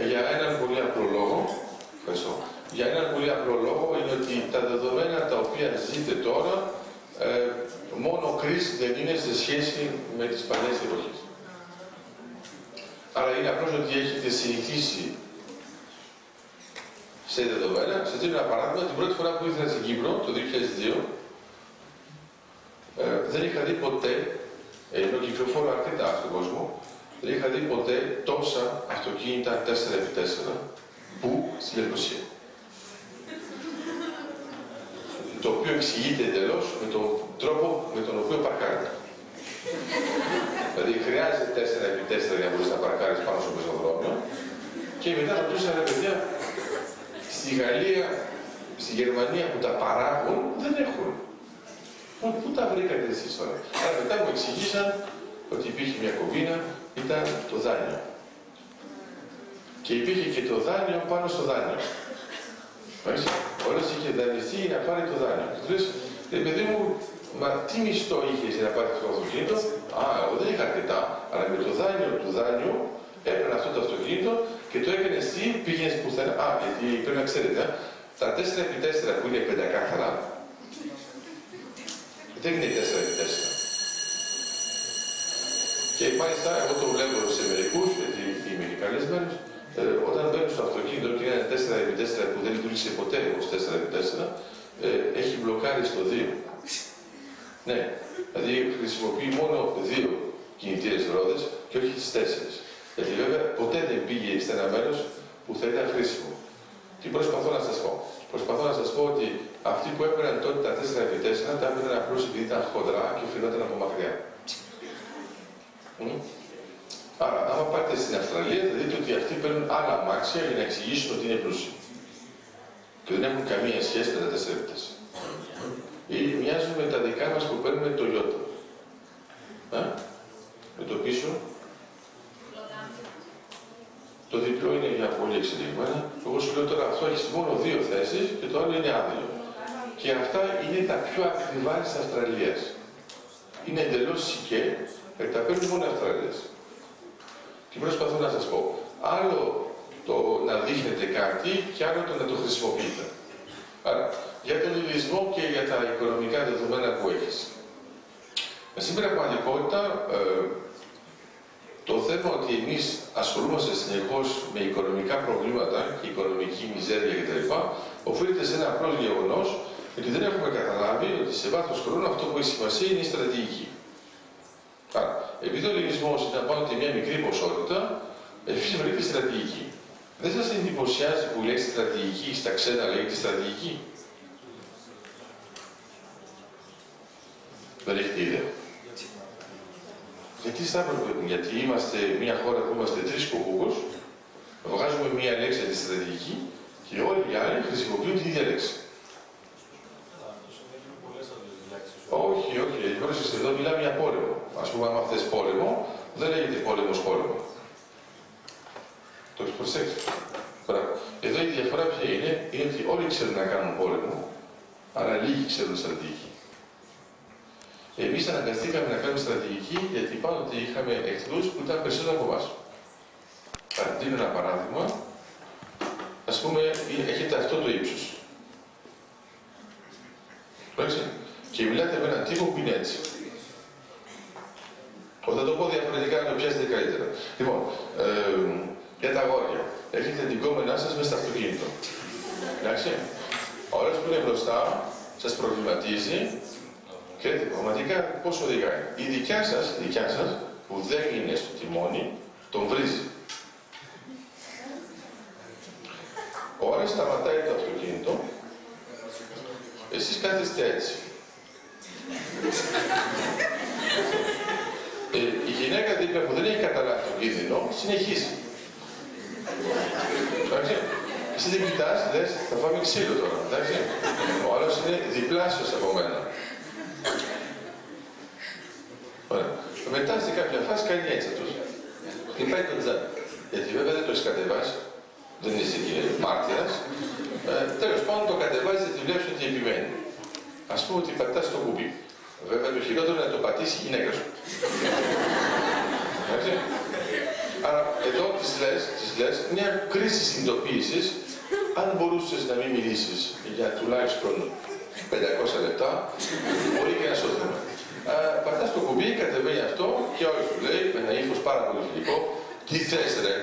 Speaker 1: Για έναν πολύ απλό λόγο, ευχαριστώ. Για έναν πολύ απλό λόγο είναι ότι τα δεδομένα τα οποία ζείτε τώρα μόνο κρίση δεν είναι σε σχέση με τις παλιές εποχές. Άρα είναι απλώς ότι έχετε συνηθίσει σε δεδομένα. Σας δίνω ένα παράδειγμα. Την πρώτη φορά που ήρθα στην Κύπρο, το 2002, δεν είχα δει ποτέ, ενώ κυκλοφόρω αρκετά στον κόσμο, δεν είχα δει ποτέ τόσα αυτοκίνητα 4x4 που στη Λευκοσία. Το οποίο εξηγείται εντελώς με τον τρόπο με τον οποίο παρκάρεται. Δηλαδή χρειάζεται 4x4 για να μπορείς να παρκάρεις πάνω στο πεζοδρόμιο και μετά ρωτούσα ρε παιδιά, στη Γαλλία, στη Γερμανία που τα παράγουν δεν έχουν. Πού τα βρήκατε εσείς τώρα? Άρα μετά μου εξηγήσαν ότι υπήρχε μια κομπίνα, ήταν το δάνειο. Και υπήρχε και το δάνειο πάνω στο δάνειο. Όλος είχε δανειστεί για να πάρει το δάνειο. Και του λες, παιδί μου, μα τι μισθό είχες για να πάρει το αυτοκίνητο? Εγώ δεν είχα αρκετά, αλλά με το δάνειο του δάνειου έπαιρνε αυτό το αυτοκίνητο και το έκανε εσύ, πήγαινες πουθενά. Γιατί πρέπει να ξέρετε, τα 4x4 που είναι πεντακάθαρα, δεν είναι 4x4. Και μάλιστα, εγώ το βλέπω σε μερικούς, γιατί είμαι και καλεσμένος, όταν μπαίνουν στο αυτοκίνητο και είναι 4x4 που δεν λειτουργήσε ποτέ ως 4x4, έχει μπλοκάρει στο 2. Ναι, δηλαδή χρησιμοποιεί μόνο 2 κινητήρες ρόδες και όχι τις 4. Γιατί βέβαια ποτέ δεν πήγε σε ένα μέρος που θα ήταν χρήσιμο. Τι προσπαθώ να σας πω? Προσπαθώ να σας πω ότι αυτοί που έπαιρναν τότε τα 4x4 τα έπαιρναν απλώς επειδή ήταν χοντρά και φαινόταν από μακριά. Άρα, άμα πάτε στην Αυστραλία, θα δείτε ότι αυτοί παίρνουν άλλα αμάξια για να εξηγήσουν ότι είναι πλούσιοι. Και δεν έχουν καμία σχέση με τα 4x4. Ή μοιάζουν με τα δικά μας που παίρνουμε το Toyota. Με το πίσω. Το διπλό είναι για πολύ εξελιγμένα. Εγώ σου λέω τώρα αυτό έχει μόνο 2 θέσεις και το άλλο είναι άδειο. Και αυτά είναι τα πιο ακριβά της Αυστραλίας. Είναι εντελώς σικέ, γιατί τα παίρνουν μόνο οι Αυστραλίες. Τι προσπαθώ να σας πω? Άλλο το να δείχνετε κάτι και άλλο το να το χρησιμοποιείτε. Άρα, για τον υλισμό και για τα οικονομικά δεδομένα που έχεις. Σήμερα πραγματικότητα, το θέμα ότι εμείς ασχολούμαστε συνεχώς με οικονομικά προβλήματα και οικονομική μιζέρια κτλ. Οφείλεται σε ένα απλό γεγονός ότι δεν έχουμε καταλάβει ότι σε βάθος χρόνου αυτό που έχει σημασία είναι η στρατηγική. Άρα, επειδή ο λογισμός ήταν πάνω από μια μικρή ποσότητα, εσείς βρείτε στρατηγική. Δεν σας εντυπωσιάζει που λέει στρατηγική, στα ξένα λέγεται στρατηγική? Δεν έχετε ιδέα. Γιατί είμαστε μια χώρα που είμαστε 3 κοκκούκος, βγάζουμε μια λέξη για τη στρατηγική και όλοι οι άλλοι χρησιμοποιούν την ίδια λέξη. Όχι, όχι, πρόσεξε, εδώ μιλάμε για πόλεμο. Ας πούμε, άμα θες πόλεμο, δεν λέγεται πόλεμος πόλεμο. Το έχεις προσέξει? Εδώ η διαφορά ποια είναι? Είναι ότι όλοι ξέρουν να κάνουν πόλεμο, αλλά λίγοι ξέρουν στρατηγική. Εμείς αναγκαστήκαμε να κάνουμε στρατηγική γιατί πάντοτε είχαμε εχθρούς που ήταν περισσότερο από εμάς. Δίνω ένα παράδειγμα. Ας πούμε, έχετε αυτό το ύψος. Εντάξει. Και μιλάτε με έναν τύπο που είναι έτσι. Όταν το πω διαφορετικά να το πιάσετε καλύτερα. Λοιπόν, για τα αγόρια. Έχετε την κόμενά σας μέσα στο αυτοκίνητο. Εντάξει. Ο άλλος που είναι μπροστά σας προβληματίζει και λέτε πραγματικά πώς οδηγάει. Η δικιά σας που δεν είναι στο τιμόνι, τον βρίζει. Ο άλλος σταματάει το αυτοκίνητο, εσείς κάθεστε έτσι. Η γυναίκα δίπλα που δεν έχει καταλάβει τον κίνδυνο, συνεχίζει. Εντάξει. Εσύ δεν κοιτάς, λες, θα φάμε ξύλο τώρα, εντάξει. Ο άλλος είναι διπλάσιος από μένα. Ωραία. Μετά σε κάποια φάση κάνει έτσι αυτός. Και πάει το τζάμι. Γιατί βέβαια δεν το έχεις κατεβάσει, δεν είσαι και μάρτυρας. Τέλος πάντων το κατεβάζει γιατί βλέπεις ότι επιμένει. Ας πούμε ότι πατάς το κουμπί. Βέβαια το χειρότερο είναι να το πατήσει η γυναίκα σου. Εντάξει. Άρα εδώ της λες μια κρίση συνειδητοποίησης, αν μπορούσες να μην μιλήσεις για τουλάχιστον 500 λεπτά, μπορεί και να σωθούμε. Πατάς το κουμπί, κατεβαίνει αυτό και όλος του λέει με ένα ύφος πάρα πολύ φιλικό, Τι θες ρε.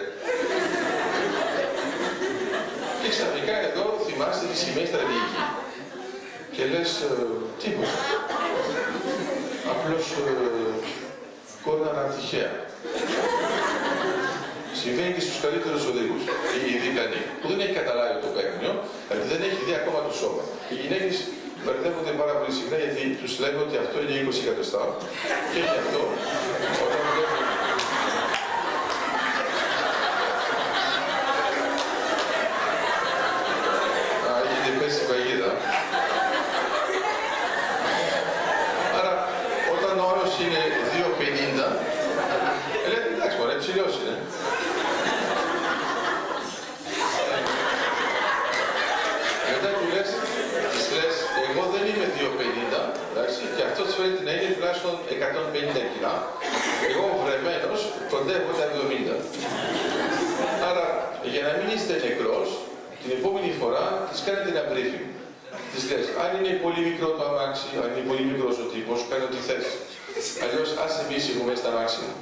Speaker 1: Και ξαφνικά εδώ θυμάστε τη σημαία στρατηγική. Και λες, τίποτα. Απλώς κόρναρα τυχαία. Συμβαίνει και στους καλύτερους οδηγούς, οι διπλανοί, που δεν έχει καταλάβει το παίκνιο, γιατί δεν έχει δει ακόμα το σώμα. Οι γυναίκες μπερδεύονται πάρα πολύ συχνά γιατί τους λένε ότι αυτό είναι 20 εκατοστά και γι' αυτό όταν βλέπουν... Έχετε πέσει στην παγίδα. Άρα, όταν ο άλλος είναι 2,50, λέτε εντάξει μωρέ, ψηλός είναι. Μετά του λες, εγώ δεν είμαι 2,50, εντάξει, και αυτό της φαίνεται να είναι τουλάχιστον 150 κιλά. Εγώ βρεμένος κοντεύω τα 70. Άρα, για να μην είστε νεκρός, την επόμενη φορά της κάνετε ένα briefing. Της λες, αν είναι πολύ μικρό το αμάξι, αν είναι πολύ μικρός ο τύπος, κάνε ό,τι θες. Αλλιώς, άσε μη σιγούμε στα αμάξι μου.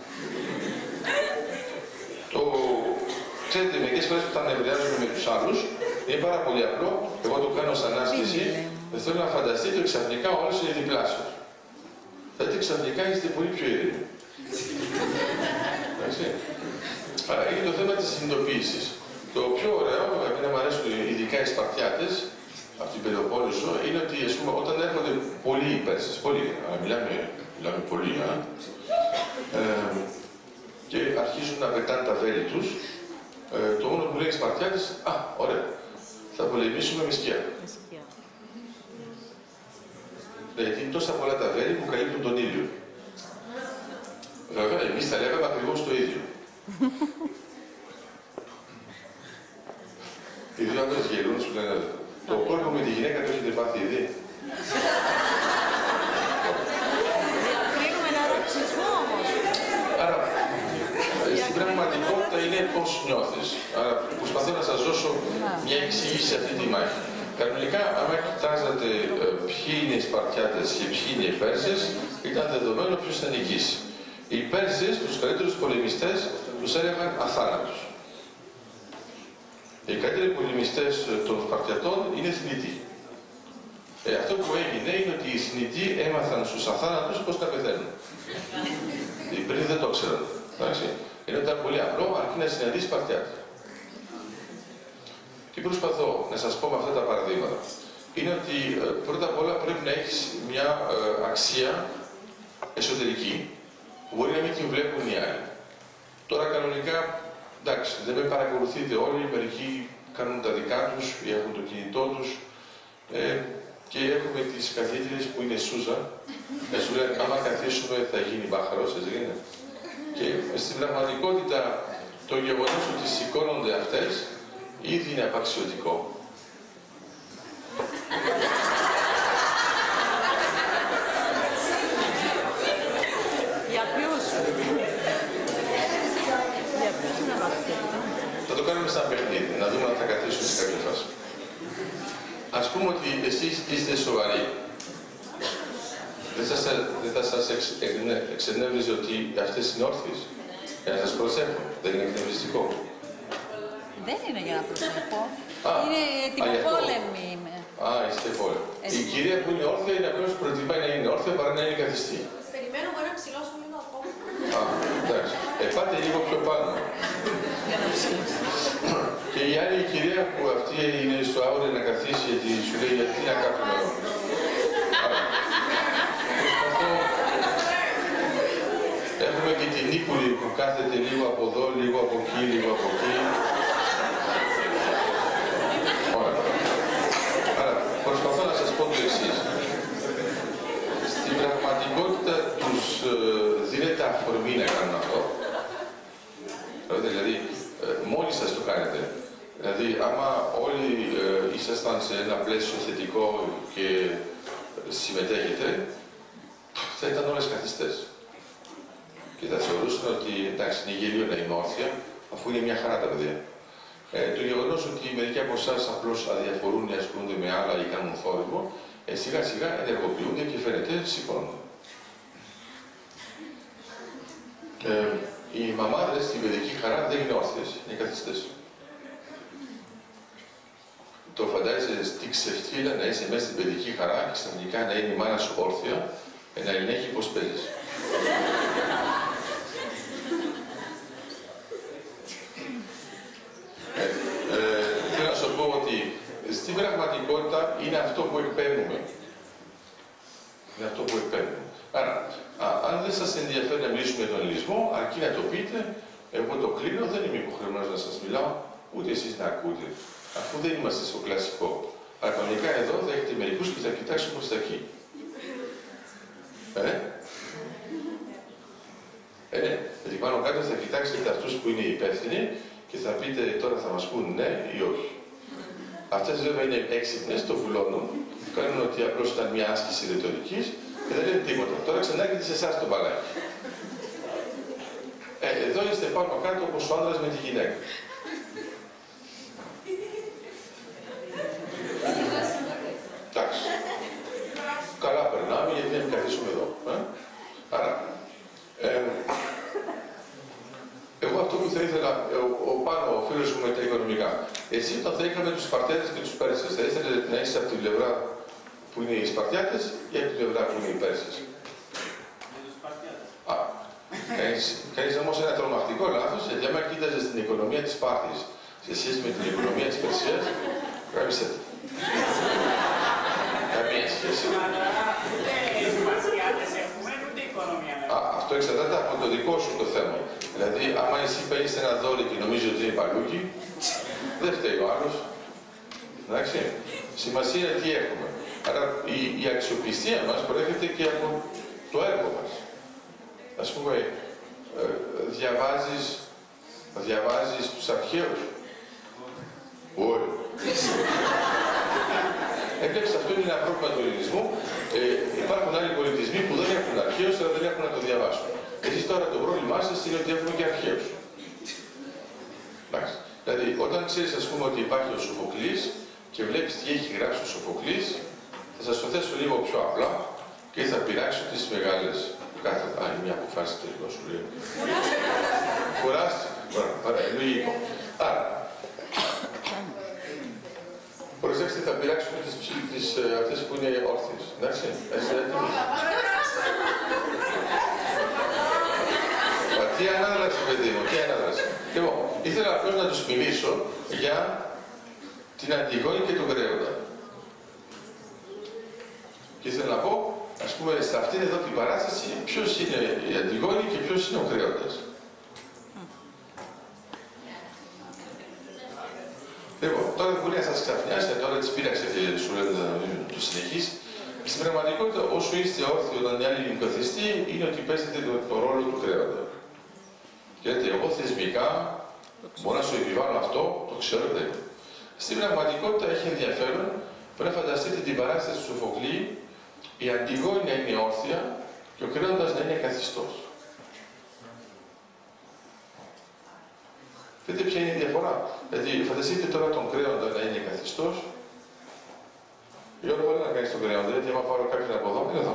Speaker 1: Ξέρετε, μερικές φορές που τα νευριάζουμε με τους άλλους, είναι πάρα πολύ απλό. Εγώ το κάνω σαν άσκηση. Δεν θέλω να φανταστείτε ότι ξαφνικά ο άλλος είναι διπλάσιος. Δηλαδή ξαφνικά είστε πολύ πιο ήρεμοι. Εντάξει. Άρα είναι το θέμα της συνειδητοποίησης. Το πιο ωραίο, εμένα μου αρέσουν ειδικά οι Σπαρτιάτες, από την Πελοπόννησο, είναι ότι όταν έρχονται πολλοί Πέρσες, πολλοί, μιλάμε πολλοί, και αρχίζουν να πετάνε τα βέλη τους, το μόνο που λέει οι Σπαρτιάτες, ωραία, θα πολεμήσουμε με σκιά. Γιατί είναι τόσα πολλά τα βέλη που καλύπτουν τον ήλιο. Βέβαια, εμείς θα λέγαμε ακριβώς το ίδιο. Οι δύο άντρες γελούν, σου λένε, το πόλεμο με τη γυναίκα το έχετε πάθει ήδη.
Speaker 2: Διακρίνουμε ένα ρατσισμό όμως.
Speaker 1: Άρα, στην πραγματικότητα είναι πώς νιώθεις. Άρα, προσπαθώ να σας δώσω μια εξήγηση σε αυτή τη μάχη. Κανονικά, άμα κοιτάζατε ποιοι είναι οι Σπαρτιάτες και ποιοι είναι οι Πέρσες, ήταν δεδομένο ποιος θα νικήσει. Οι Πέρσες, τους καλύτερους πολεμιστές, τους έλεγαν αθάνατους. Οι καλύτεροι πολεμιστές των Σπαρτιατών είναι θνητοί. Αυτό που έγινε είναι ότι οι θνητοί έμαθαν στους αθάνατους πώς να πεθαίνουν. Οι πριν δεν το ξέραν. Ενώ ήταν πολύ απλό, αρκεί να συναντήσει Σπαρτιάτη. Τι προσπαθώ να σας πω με αυτά τα παραδείγματα. Είναι ότι πρώτα απ' όλα πρέπει να έχεις μια αξία εσωτερική που μπορεί να μην την βλέπουν οι άλλοι. Τώρα κανονικά, εντάξει, δεν με παρακολουθείτε όλοι, μερικοί κάνουν τα δικά τους ή έχουν το κινητό τους και έχουμε τις καθήτριες που είναι Σούζα. Σου λένε, άμα καθίσουμε θα γίνει μπάχαρος, έτσι δεν είναι. Και στην πραγματικότητα το γεγονός ότι σηκώνονται αυτές ήδη είναι απαξιωτικό.
Speaker 2: Για ποιους? Για ποιους είναι απαξιωτικό?
Speaker 1: Θα το κάνουμε σαν παιχνίδι, να δούμε αν θα καθίσουμε σε κάποια φάση. Ας πούμε ότι εσείς είστε σοβαροί. Δεν θα σας εξενεύριζε ότι αυτές είναι όρθιες για να σας προσέχουν. Δεν είναι εκνευριστικό.
Speaker 2: Δεν είναι για να προσέχω. Είναι τυποπόλεμη είμαι.
Speaker 1: Είστε πόλεμη. Η κυρία που είναι όρθια είναι απλώς προτιμάει να είναι όρθια παρά να είναι καθιστή.
Speaker 5: Περιμένουμε να ψηλώσουμε λίγο ακόμα.
Speaker 1: Εντάξει. Πάτε λίγο πιο πάνω. Και η άλλη κυρία που αυτή είναι στο άωρε να καθίσει γιατί σου λέει γιατί να κάθουμε εδώ. Έχουμε και την Νίκουλη που κάθεται λίγο από εδώ, λίγο από εκεί, λίγο από εκεί. Ωραία. Άρα, προσπαθώ να σας πω το εξής. Στην πραγματικότητα τους δίνεται αφορμή να κάνουν αυτό. Δηλαδή, μόνοι σας το κάνετε. Δηλαδή, άμα όλοι ήσασταν σε ένα πλαίσιο θετικό και συμμετέχετε, θα ήταν όλες καθιστές. Και θα θεωρούσαν ότι εντάξει, είναι γελίο να είναι όρθια, αφού είναι μια χαρά τα παιδιά. Το γεγονός ότι μερικοί από εσάς απλώς αδιαφορούν ή ασχολούνται με άλλα ή κάνουν θόρυβο, σιγά σιγά ενεργοποιούνται και φαίνεται σηκώνονται. οι μαμάδες στην παιδική χαρά δεν είναι όρθιες, είναι καθιστές. Το φαντάζεσαι τι ξεφτύλα να είσαι μέσα στην παιδική χαρά και ξαφνικά να είναι η μάνα σου όρθια και να ελέγχει πώς παίζεις. Θέλω να σου πω ότι στην πραγματικότητα είναι αυτό που εκπέμπουμε. Είναι αυτό που εκπέμπουμε. Άρα, αν δεν σας ενδιαφέρει να μιλήσουμε για τον ελληνισμό, αρκεί να το πείτε, εγώ το κλείνω, δεν είμαι υποχρεωμένος να σας μιλάω, ούτε εσείς να ακούτε. Αφού δεν είμαστε στο κλασικό. Αλλά κανονικά εδώ θα έχετε μερικούς και θα κοιτάξουν προς τα εκεί. Γιατί πάνω κάτω θα κοιτάξετε αυτούς που είναι υπεύθυνοι και θα πείτε τώρα θα μας πούν ναι ή όχι. Αυτές βέβαια είναι έξυπνες, το βουλώνουν, κάνουν ότι απλώς ήταν μια άσκηση ρητορικής και δεν λένε τίποτα. Τώρα ξανά έρχεται σε εσάς το μπαλάκι. Εδώ είστε πάνω κάτω όπως ο άνδρας με τη γυναίκα. Εντάξει. Καλά περνάμε γιατί δεν καθίσουμε εδώ. Άρα, εγώ αυτό που θα ήθελα, ο Πάνο, ο φίλος μου με τα οικονομικά, εσύ όταν θα είχαμε τους Σπαρτιάτες και τους Πέρσες, θα ήθελε να είσαι από την πλευρά που είναι οι Σπαρτιάτες ή από την πλευρά που είναι οι Πέρσες?
Speaker 4: Με τους Σπαρτιάτες.
Speaker 1: Κάνεις όμως ένα τρομακτικό λάθος, γιατί άμα κοίταζες την οικονομία της Σπάρτης σε σχέση με την οικονομία της Περσίας, γράψε το. Καμία σχέση.
Speaker 4: Ούτε οι Σπαρτιάτες έχουμε, ούτε οικονομία.
Speaker 1: Αυτό εξαρτάται από το δικό σου το θέμα. Δηλαδή, άμα εσύ παίρνεις ένα δόλι και νομίζει ότι είναι παλούκι, δεν φταίει ο άλλος. Εντάξει. Σημασία είναι τι έχουμε. Άρα η αξιοπιστία μας προέρχεται και από το έργο μας. Ας πούμε, διαβάζεις τους αρχαίους. Όχι. Έβλεψες, αυτό είναι ένα πρόβλημα του ελληνισμού. Υπάρχουν άλλοι πολιτισμοί που δεν έχουν αρχαίους, αλλά δεν έχουν να το διαβάσουν. Εσείς τώρα το πρόβλημά σας είναι ότι έχουμε και αρχαίους. Εντάξει. Δηλαδή, όταν ξέρεις, ας πούμε, ότι υπάρχει ο Σοφοκλής και βλέπεις τι έχει γράψει ο Σοφοκλής, θα σας το θέσω λίγο πιο απλά και θα πειράξω τις μεγάλες. Κάθε άλλη μια αποφάση τελικό σου λέει. Κουράστηκε. Ωραία, λογικό. Άρα, προσέξτε, θα πειράξουμε αυτές που είναι όρθιες. Εντάξει, είστε έτοιμοι? Τι ανάδραση, παιδί μου, τι ανάδραση. Λοιπόν, ήθελα απλώς να τους μιλήσω για την Αντιγόνη και τον Κρέοντα. Και ήθελα να πω, ας πούμε, σε αυτήν εδώ την παράσταση, ποιος είναι η Αντιγόνη και ποιος είναι ο Κρέοντας. Λοιπόν, τώρα μπορεί να σας ξαφνιάσει, τώρα τις πείραξε και σου λένε να το συνεχίσει. Στην πραγματικότητα, όσο είστε όρθιοι όταν οι άλλοι νικοθεστεί, είναι ότι παίζετε το ρόλο του Κρέοντα. Γιατί εγώ θεσμικά μπορώ να σου επιβάλλω αυτό, το ξέρω δεν. Στην πραγματικότητα έχει ενδιαφέρον, πρέπει να φανταστείτε την παράσταση του Σοφοκλή, η Αντιγόνη να είναι όρθια και ο Κρέοντας να είναι καθιστός. Δείτε ποια είναι η διαφορά. Δηλαδή, φανταστείτε τώρα τον Κρέοντα να είναι καθιστός. Η ώρα μπορεί να κάνεις τον Κρέοντα, γιατί άμα πάρω κάποιον από εδώ, είναι εδώ.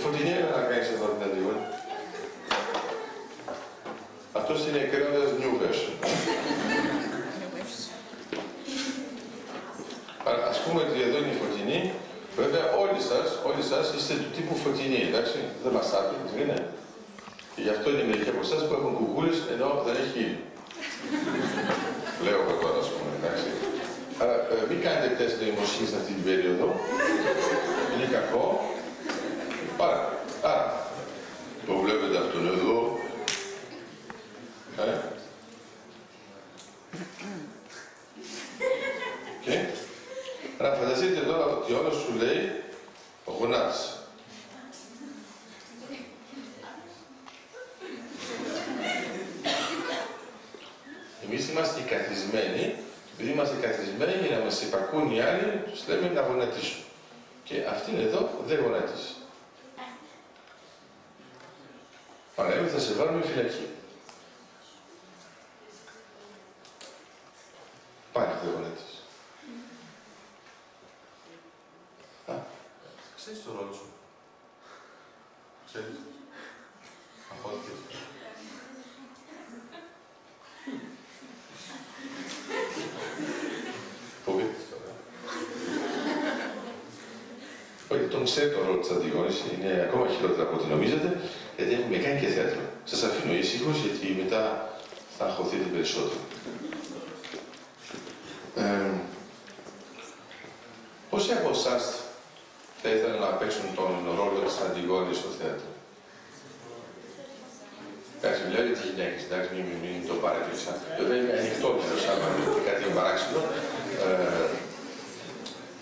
Speaker 1: Φωτεινή είναι να κάνεις εδώ την Αντιγόνη. Αυτός είναι Κρέοντας New Version. Ας πούμε ότι εδώ είναι η Φωτεινή. Βέβαια όλοι σας είστε του τύπου Φωτεινή, εντάξει. Δεν μας άπλει, δεν είναι. Και γι' αυτό είναι μερικοί από εσάς που έχουν κουκούλες ενώ δεν έχει ήλιο. Λέω εγώ τώρα, ας πούμε, εντάξει. Άρα μην κάνετε τεστ νοημοσύνης αυτή την περίοδο. Είναι κακό. Άρα, το βλέπετε αυτόν εδώ. Και, άρα φανταστείτε τώρα ότι όλος σου λέει ο γονάτης. Εμείς είμαστε καθισμένοι, επειδή είμαστε καθισμένοι για να μας υπακούν οι άλλοι, τους λέμε να γονατίσουν. Και αυτήν εδώ δεν γονατίζει. Πανέμει θα σε βάλουμε φυλακή. Πάλι δεν γονατίζει. Ξέρεις το ρόλο σου. Ξέρεις. Αγχώθηκες. Φοβήθηκες τώρα. Όχι, τον ξέρει τον ρόλο της Αντιγόνης, είναι ακόμα χειρότερα από ό,τι νομίζετε, γιατί έχουμε κάνει και θέατρο. Σας αφήνω ήσυχος, γιατί μετά θα αγχωθείτε περισσότερο. Πόσοι από εσάς θα ήθελαν να παίξουν τον ρόλο της Αντιγόνης στο θέατρο? Εντάξει, μιλάω για τις γυναίκες, εντάξει, μην το παρέκλεισα. Βέβαια είναι ανοιχτό μέρος, άμα είναι κάτι παράξενο.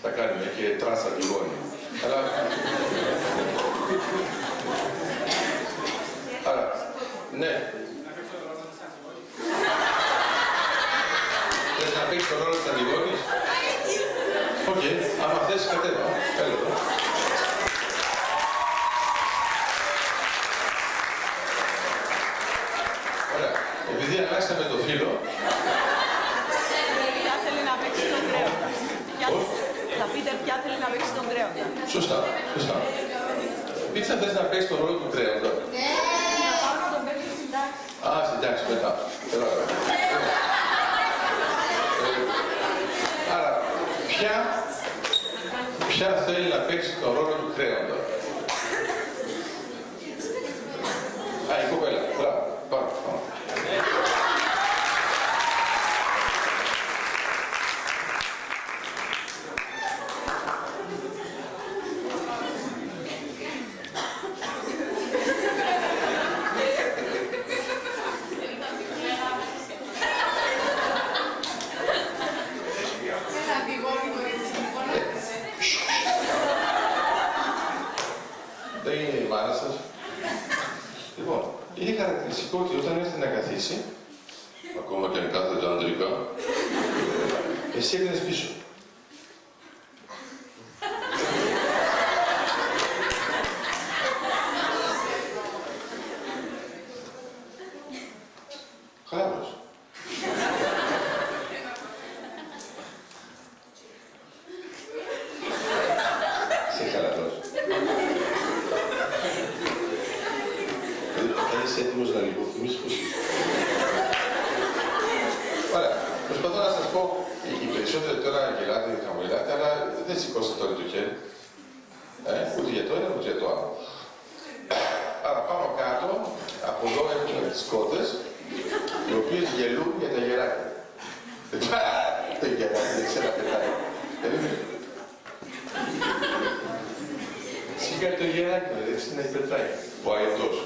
Speaker 1: Θα κάνουμε και τρανς Αντιγόνη. Αλλά... Άρα, ναι. Θες να παίξεις τον ρόλο της Αντιγόνης? Οκ, άμα θες κατέβα. Έλα εδώ. Ωραία. Επειδή αλλάξαμε το φύλλο...
Speaker 2: Ποια θέλει να παίξει τον Κρέοντα. Θα πείτε ποια θέλει να παίξει τον Κρέοντα.
Speaker 1: Σωστά, σωστά. Πίτσα, θες να παίξεις τον ρόλο του Κρέοντα?
Speaker 5: Ναι, να πάω να τον παίξω στην τάξη.
Speaker 1: Α, στην τάξη, μετά. Άρα, ποια θέλει να παίξει τον ρόλο του Κρέοντα? Α, η κοπέλα. Μπράβο, πάμε. Δεν είναι η μάνα σας. Λοιπόν, είναι χαρακτηριστικό ότι όταν έρθει να καθίσει, ακόμα και αν κάθεται ανδρικά, εσύ έκανες πίσω. Χαλάρος. Σε χαλαρός. Είσαι έτοιμος να λιποθυμίσεις πως είσαι. Ωραία. Προσπαθώ να σας πω, οι περισσότεροι τώρα γελάτε και χαμογελάτε, αλλά δεν σηκώσατε τώρα το χέρι. Ούτε για το ένα, ούτε για το άλλο. Άρα πάνω κάτω, από εδώ έχουμε τις κότες, οι οποίες γελούν για τα γεράκια. Το γεράκι δεν ξέρει να πετάει. Σιγά το γεράκι, δεν ξέρει να πετάει. Ο αετός.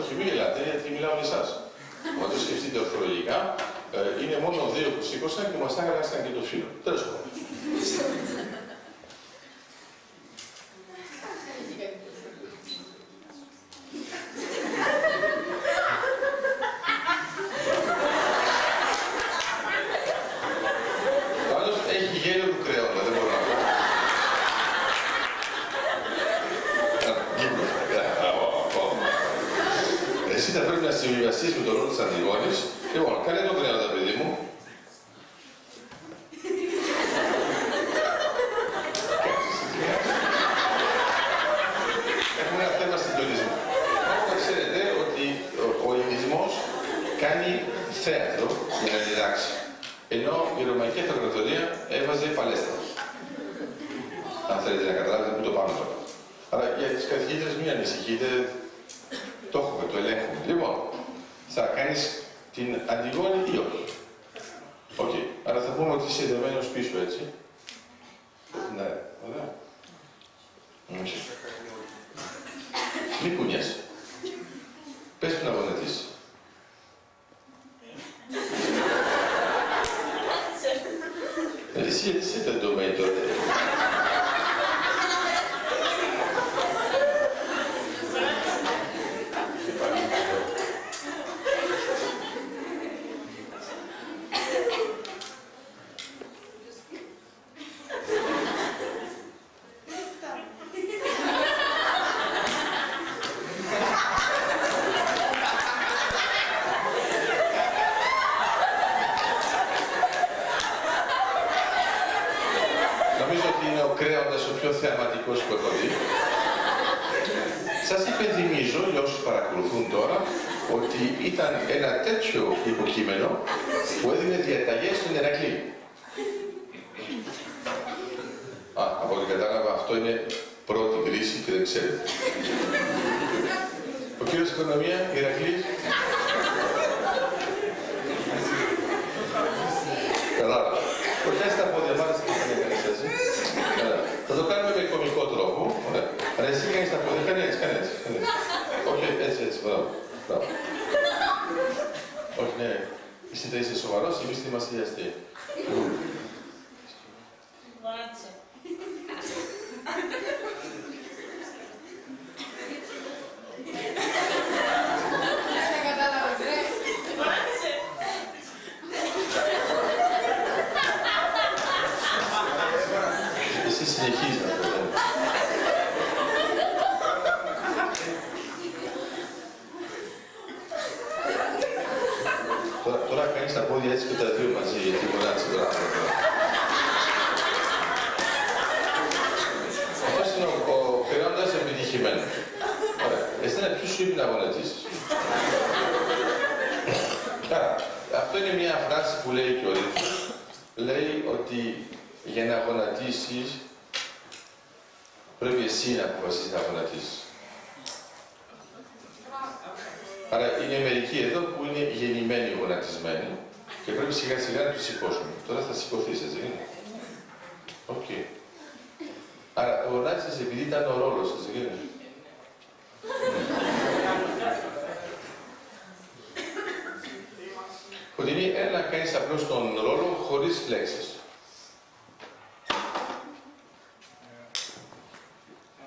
Speaker 1: Όχι, μην γελάτε, γιατί μιλάω με εσάς. Αν το σκεφτείτε ορθολογικά, είναι μόνο δύο που σήκωσαν και μας τα έγραψαν και το φύλλο. Τέλος πάντων. Το άλλος έχει γέλιο του Κρέοντα, δεν μπορώ να πω. Εσύ θα πρέπει να συμβιβαστείς με τον ρόλο της Αντιγόνης. Λοιπόν, κάνε το Κρέοντα, παιδί μου. Έχουμε ένα θέμα συντονισμού. Όπως ξέρετε ότι ο Ελληνισμός κάνει θέατρο για να διδάξει. Ενώ η Ρωμαϊκή Αυτοκρατορία έβαζε παλέστρα. Αν θέλετε να καταλάβετε πού το πάμε τώρα. Άρα για τις καθηγήτρες μην ανησυχείτε. Το έχουμε, το ελέγχουμε. Λοιπόν, θα κάνεις την Αντιγόνη ή όχι? Οκ. Άρα θα πούμε ότι είσαι δεμένος πίσω, έτσι. Ναι, ωραία. Μη κουνιέσαι. Πες του να γονατίσει. Εσύ γιατί είσαι τεντωμένη τότε. που έχω δει. Σας υπενθυμίζω, για όσους παρακολουθούν τώρα, ότι ήταν ένα τέτοιο υποκείμενο που έδινε διαταγές στον Ηρακλή. Από ό,τι κατάλαβα, αυτό είναι πρώτη κρίση και δεν ξέρετε. Ο κύριος Οικονομία, Ηρακλής. Καλά. Προχιάστε τα πόδια, μάλιστα και θα κάνεις έτσι. Θα το κάνουμε με κωμικό τρόπο. Αλλά εσύ κάνεις τα πόδια, κάνε έτσι, κάνε έτσι. Όχι, έτσι, μπράβο. Όχι, ναι. Εσύ θα είστε σοβαρός, εμείς θα είμαστε οι αστείοι.
Speaker 5: Γονάτισε. Δεν κατάλαβες, ρε. Γονάτισε.
Speaker 1: Εσύ συνεχίζεις να το λέμε. Τώρα κάνεις τα πόδια έτσι και τα δύο μαζί, γιατί γονάτισε τώρα. Αυτός είναι ο χρεώντας επιτυχημένος. Ωραία. Εσένα ποιος σου είπε να γονατίσεις. Αυτό είναι μια φράση που λέει και ο Ρίτσος. Λέει ότι για να γονατίσεις πρέπει εσύ να αποφασίσεις να γονατίσεις. Άρα είναι μερικοί εδώ που είναι γεννημένοι γονατισμένοι και πρέπει σιγά σιγά να τους σηκώσουμε. Τώρα θα σηκωθείς, έτσι είναι. Οκ. Άρα γονάτισες επειδή ήταν ο ρόλος σας, δεν είναι. Κοντινή, έλα να κάνεις απλώς τον ρόλο χωρίς λέξεις.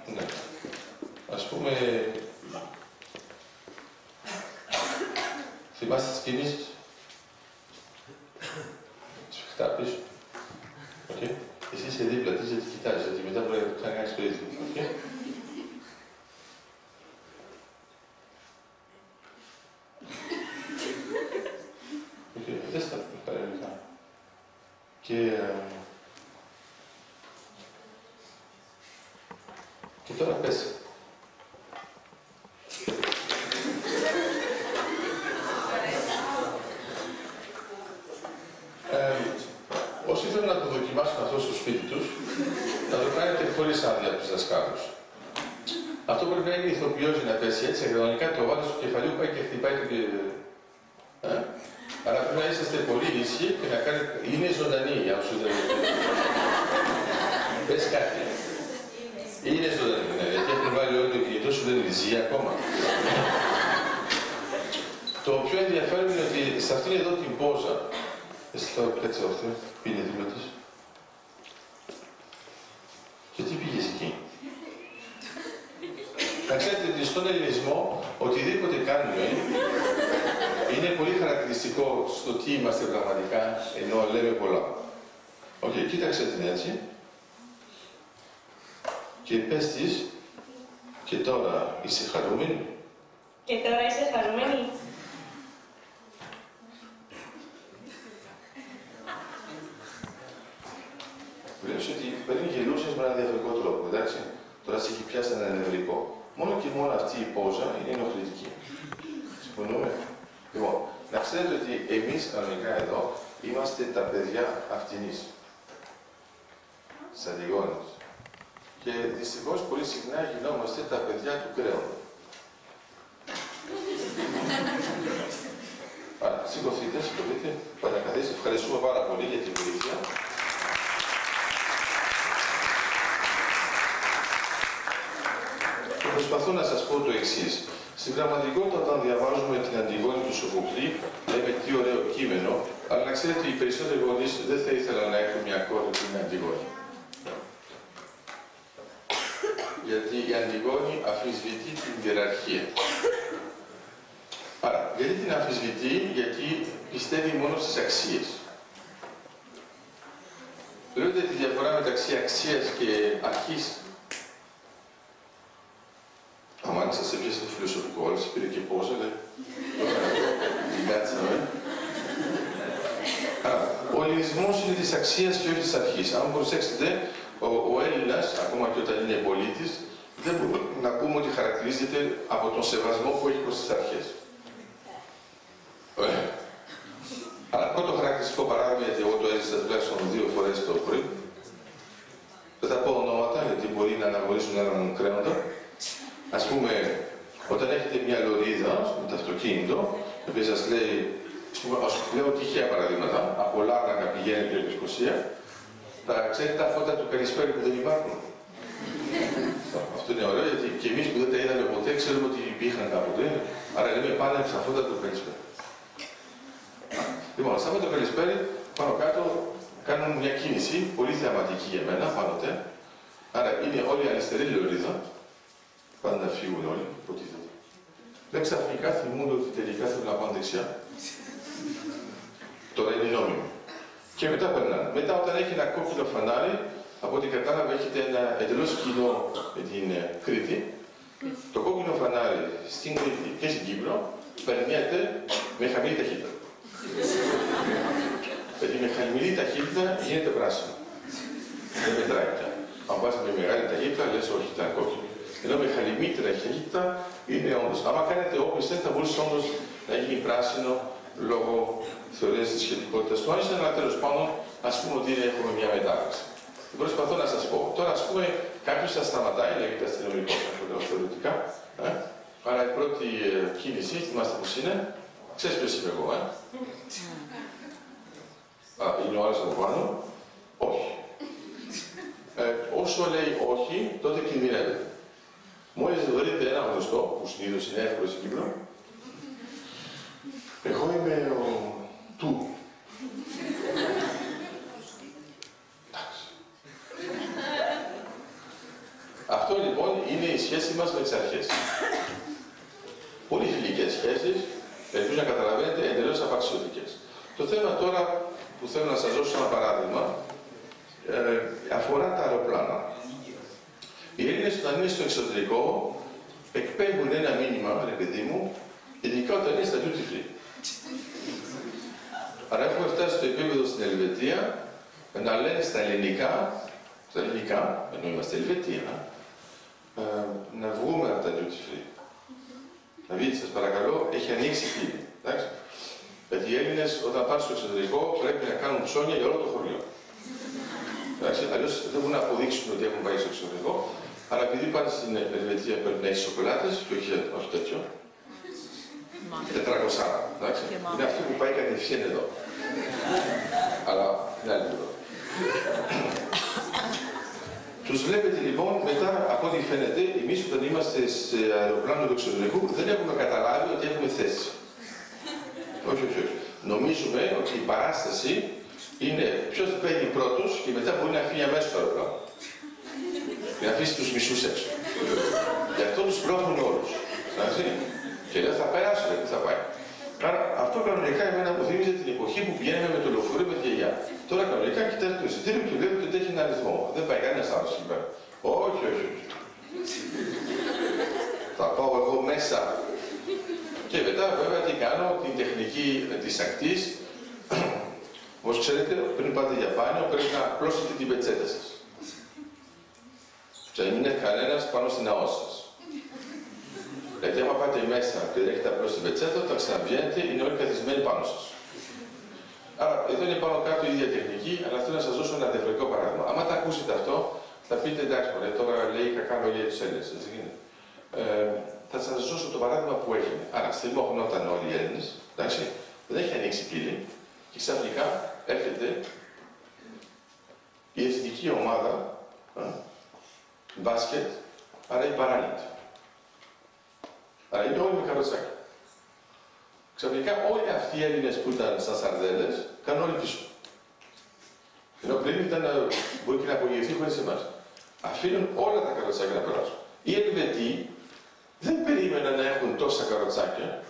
Speaker 1: Ναι. Ας πούμε, θυμάστε τις κινήσεις. Σφιχτά πίσω. Okay. Εσύ είσαι δίπλα της, γιατί κοιτάζεις, γιατί μετά μπορεί να ξανακάνεις το ίδιο. Okay. Δες τα παρελικά. Και τώρα πες. Όσοι θέλουν να το δοκιμάσουν αυτό στο σπίτι τους, θα το κάνετε χωρίς άδεια από τους δασκάλους. Αυτό πρέπει να είναι ηθοποιός για να πέσει έτσι, κανονικά το βάρος του κεφαλίου πάει και χτυπάει το κεφαλίο. Άρα πρέπει να είσαστε πολύ ήσυχοι και να κάνετε... Είναι ζωντανή για όσους δεν είναι. Πες κάτι. Είναι ζωντανή, ναι, γιατί έχουν βάλει όλο το κινητό σου, δεν ζει ακόμα. Το πιο ενδιαφέρον είναι ότι σε αυτήν εδώ την πόζα, εσύ θα κάτσε όρθιο, πήγαινε δίπλα της. Και τι πήγες εκεί. Να ξέρετε ότι στον ελληνισμό, οτιδήποτε κάνουμε, είναι πολύ χαρακτηριστικό στο τι είμαστε πραγματικά, ενώ λέμε πολλά. Οκ, κοίταξε την έτσι. Και πες της, και τώρα είσαι χαρούμενη.
Speaker 5: Και τώρα είσαι χαρούμενη.
Speaker 1: Βλέπεις ότι πριν γελούσες με έναν διαφορετικό τρόπο, εντάξει. Τώρα σε έχει πιάσει ένα νευρικό. Μόνο και μόνο αυτή η πόζα είναι ενοχλητική. Συμφωνούμε. Λοιπόν, να ξέρετε ότι εμείς κανονικά εδώ είμαστε τα παιδιά αυτινής. Της Αντιγόνης. Και δυστυχώς πολύ συχνά γινόμαστε τα παιδιά του κρέου. Σηκωθείτε, παρακαθίστε. Ευχαριστούμε πάρα πολύ για την βοήθεια. Και προσπαθώ να σας πω το εξής. Στην πραγματικότητα, όταν διαβάζουμε την Αντιγόνη του Σοφοκλή, λέμε τι ωραίο κείμενο, αλλά να ξέρετε ότι οι περισσότεροι γονείς δεν θα ήθελαν να έχουν μια κόρη που είναι Αντιγόνη. Γιατί η Αντιγόνη αμφισβητεί την ιεραρχία. Άρα, γιατί την αμφισβητεί, γιατί πιστεύει μόνο στις αξίες. Βλέπετε τη διαφορά μεταξύ αξίας και αρχής. Αμάν σας έπιασε το φιλοσοφικό, όλες πήρε και πόσα, λέει. Την κάτσαμε. Ο ελληνισμός είναι της αξίας και όχι της αρχής. Αν προσέξετε, Ο Έλληνας, ακόμα και όταν είναι πολίτης, δεν μπορούμε να πούμε ότι χαρακτηρίζεται από τον σεβασμό που έχει προς τις αρχές. Αλλά πρώτο χαρακτηριστικό παράδειγμα, γιατί εγώ το έζησα τουλάχιστον 2 φορές το πρωί, δεν θα πω ονόματα, γιατί μπορεί να αναγνωρίσουν έναν κρέοντα. Ας πούμε, όταν έχετε μια λωρίδα με το αυτοκίνητο, η οποία σας λέει, λέω τυχαία παραδείγματα, από Λάρνακα πηγαίνει και Λευκοσία, θα ξέρετε τα φώτα του Καλησπέρι που δεν υπάρχουν. Αυτό είναι ωραίο, γιατί και εμείς που δεν τα είδαμε ποτέ, ξέρουμε ότι υπήρχαν κάποτε. Άρα λέμε πάνε στα φώτα του Καλησπέρι. Λοιπόν, στα φώτα του Καλησπέρι, πάνω κάτω, κάνουν μια κίνηση πολύ θεαματική για μένα, πάνοτε. Άρα είναι όλη η αριστερή λωρίδα, πάνε να φύγουν όλοι, υποτίθεται. Δεν ξαφνικά θυμούνται ότι τελικά θέλουν να πάνε δεξιά. Τώρα είναι νόμιμο. Και μετά περνάνε. Μετά, όταν έχει ένα κόκκινο φανάρι, από ό,τι κατάλαβα, έχετε ένα εντελώς κοινό με την Κρήτη. Το κόκκινο φανάρι στην Κρήτη και στην Κύπρο περνιέται με χαμηλή ταχύτητα. Γιατί με χαμηλή ταχύτητα γίνεται πράσινο. Δεν μετράει πια. Αν πας με μεγάλη ταχύτητα, λες όχι, ήταν κόκκινο. Ενώ με χαμηλή ταχύτητα είναι όντως. άμα κάνετε όπισθεν, θα μπορούσε όντως να γίνει πράσινο λόγω θεωρίας της σχετικότητας του Άινσταϊν, αλλά τέλος πάντων, ας πούμε ότι έχουμε μια μετάφραση. Προσπαθώ να σας πω. Τώρα, ας πούμε, κάποιος σας σταματάει, λέγεται αστυνομικό, θεωρητικά. Άρα η πρώτη κίνηση, θυμάστε πώς είναι, ξέρεις ποιος είμαι εγώ, είναι ο άλλος από πάνω. Όχι. Όσο λέει όχι, τότε κινδυνεύεται. Μόλις βρείτε ένα γνωστό, που συνήθως είναι εύκολο στην Κύπρο, εγώ είμαι ο του. Αυτό λοιπόν είναι η σχέση μας με τις αρχές. Πολύ φιλικές σχέσεις, ελπίζω να καταλαβαίνετε, εντελώς απαξιωτικές. Το θέμα τώρα που θέλω να σας δώσω ένα παράδειγμα, αφορά τα αεροπλάνα. Οι Έλληνες όταν είναι στο εξωτερικό, εκπέμπουν ένα μήνυμα, ρε παιδί μου, ειδικά όταν είναι στα duty free. Άρα έχουμε φτάσει στο επίπεδο στην Ελβετία να λένε στα ελληνικά, ενώ είμαστε Ελβετία, να βγούμε από τα duty free. Να δείτε, σας παρακαλώ, έχει ανοίξει πύλη. Γιατί οι Έλληνες όταν πάνε στο εξωτερικό πρέπει να κάνουν ψώνια για όλο το χωριό. Αλλιώς δεν μπορούν να αποδείξουν ότι έχουν πάει στο εξωτερικό. Αλλά επειδή πάνε στην Ελβετία πρέπει να έχει σοκολάτες, και όχι τέτοιο. 400. Είναι αυτό που πάει κατευθείαν εδώ. Αλλά είναι άλλη εδώ. Τους βλέπετε λοιπόν μετά, από ό,τι φαίνεται, εμείς όταν είμαστε σε αεροπλάνο του εξωτερικού δεν έχουμε καταλάβει ότι έχουμε θέση. Όχι. Νομίζουμε ότι η παράσταση είναι ποιος παίρνει πρώτος και μετά μπορεί να φύγει αμέσως στο αεροπλάνο. Και να αφήσει τους μισούς έξω. Γι' αυτό τους πρόχνουν όλους. Και λέει θα περάσουν, πού θα πάει. Άρα αυτό κανονικά εμένα μου θύμιζε την εποχή που πηγαίναμε με το λεωφορείο με τη γιαγιά. Τώρα κανονικά κοιτάτε το εισιτήριο και βλέπετε ότι έχει ένα αριθμό. Δεν πάει κανένας άλλος εκεί πέρα. Όχι. Θα πάω εγώ μέσα. Και μετά βέβαια τι κάνω, την τεχνική της ακτής. Όπως ξέρετε, πριν πάτε για μπάνιο πρέπει να απλώσετε την πετσέτα σας. Και να μην είναι κανένας πάνω στην ΑΟ σας. Γιατί άμα πάτε μέσα και δεν έχετε απλώς την πετσέτα, όταν ξαναβγαίνετε είναι όλοι καθισμένοι πάνω σας. Άρα εδώ είναι πάνω κάτω η ίδια τεχνική, αλλά θέλω να σας δώσω ένα διαφορετικό παράδειγμα. Άμα τα ακούσετε αυτό, θα πείτε εντάξει, τώρα λέει κακά λόγια για τους Έλληνες. Θα σας δώσω το παράδειγμα που έγινε. Άρα στριμώχνονταν όλοι οι Έλληνες, εντάξει, δεν έχει ανοίξει πύλη και ξαφνικά έρχεται η εθνική ομάδα μπάσκετ, άρα η παράληπτη. Άρα είναι όλοι με καροτσάκια. Ξαφνικά όλοι αυτοί οι Έλληνες που ήταν στα σαρδέλες κάνουν όλοι πίσω. Ενώ πριν ήταν, μπορεί και να απογευθεί χωρίς εμάς. Αφήνουν όλα τα καροτσάκια να περάσουν. Οι Ελβετοί δεν περίμεναν να έχουν τόσα καροτσάκια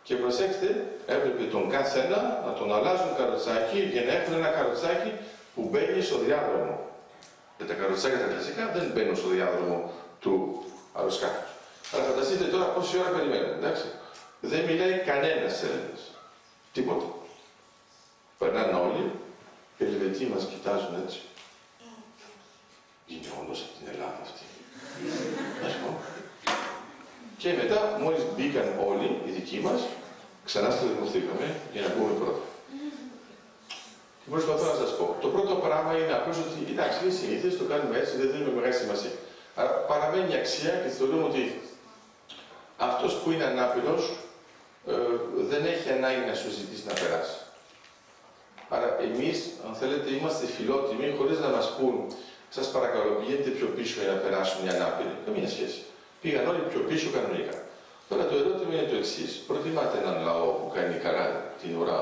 Speaker 1: και προσέξτε, έπρεπε τον καθένα να τον αλλάζουν καροτσάκι για να έχουν ένα καροτσάκι που μπαίνει στο διάδρομο. Και τα καροτσάκια τα κλασικά δεν μπαίνουν στο διάδρομο του αεροσκάφους. Αλλά φανταστείτε τώρα πόση ώρα περιμένουν, εντάξει. Δεν μιλάει κανένας Έλληνας. Τίποτα. Περνάνε όλοι και οι Ελβετοί μας κοιτάζουν έτσι. Είναι όντως από την Ελλάδα αυτή. Να σου πω. Και μετά, μόλις μπήκαν όλοι οι δικοί μας, ξανά στελεχωθήκαμε για να πούμε πρώτα. Και προσπαθώ να σας πω. Το πρώτο πράγμα είναι απλώς ότι, εντάξει, είναι συνήθες, το κάνουμε έτσι, δεν δίνουμε μεγάλη σημασία. Άρα παραμένει η αξία και θεωρούμε ότι αυτός που είναι ανάπηρος δεν έχει ανάγκη να σου ζητήσει να περάσει. Άρα εμείς, αν θέλετε, είμαστε φιλότιμοι χωρίς να μας πούν σας παρακαλώ, πηγαίνετε πιο πίσω για να περάσουν οι ανάπηροι. Καμία σχέση. Πήγαν όλοι πιο πίσω κανονικά. Τώρα το ερώτημα είναι το εξής. Προτιμάτε έναν λαό που κάνει καλά την ώρα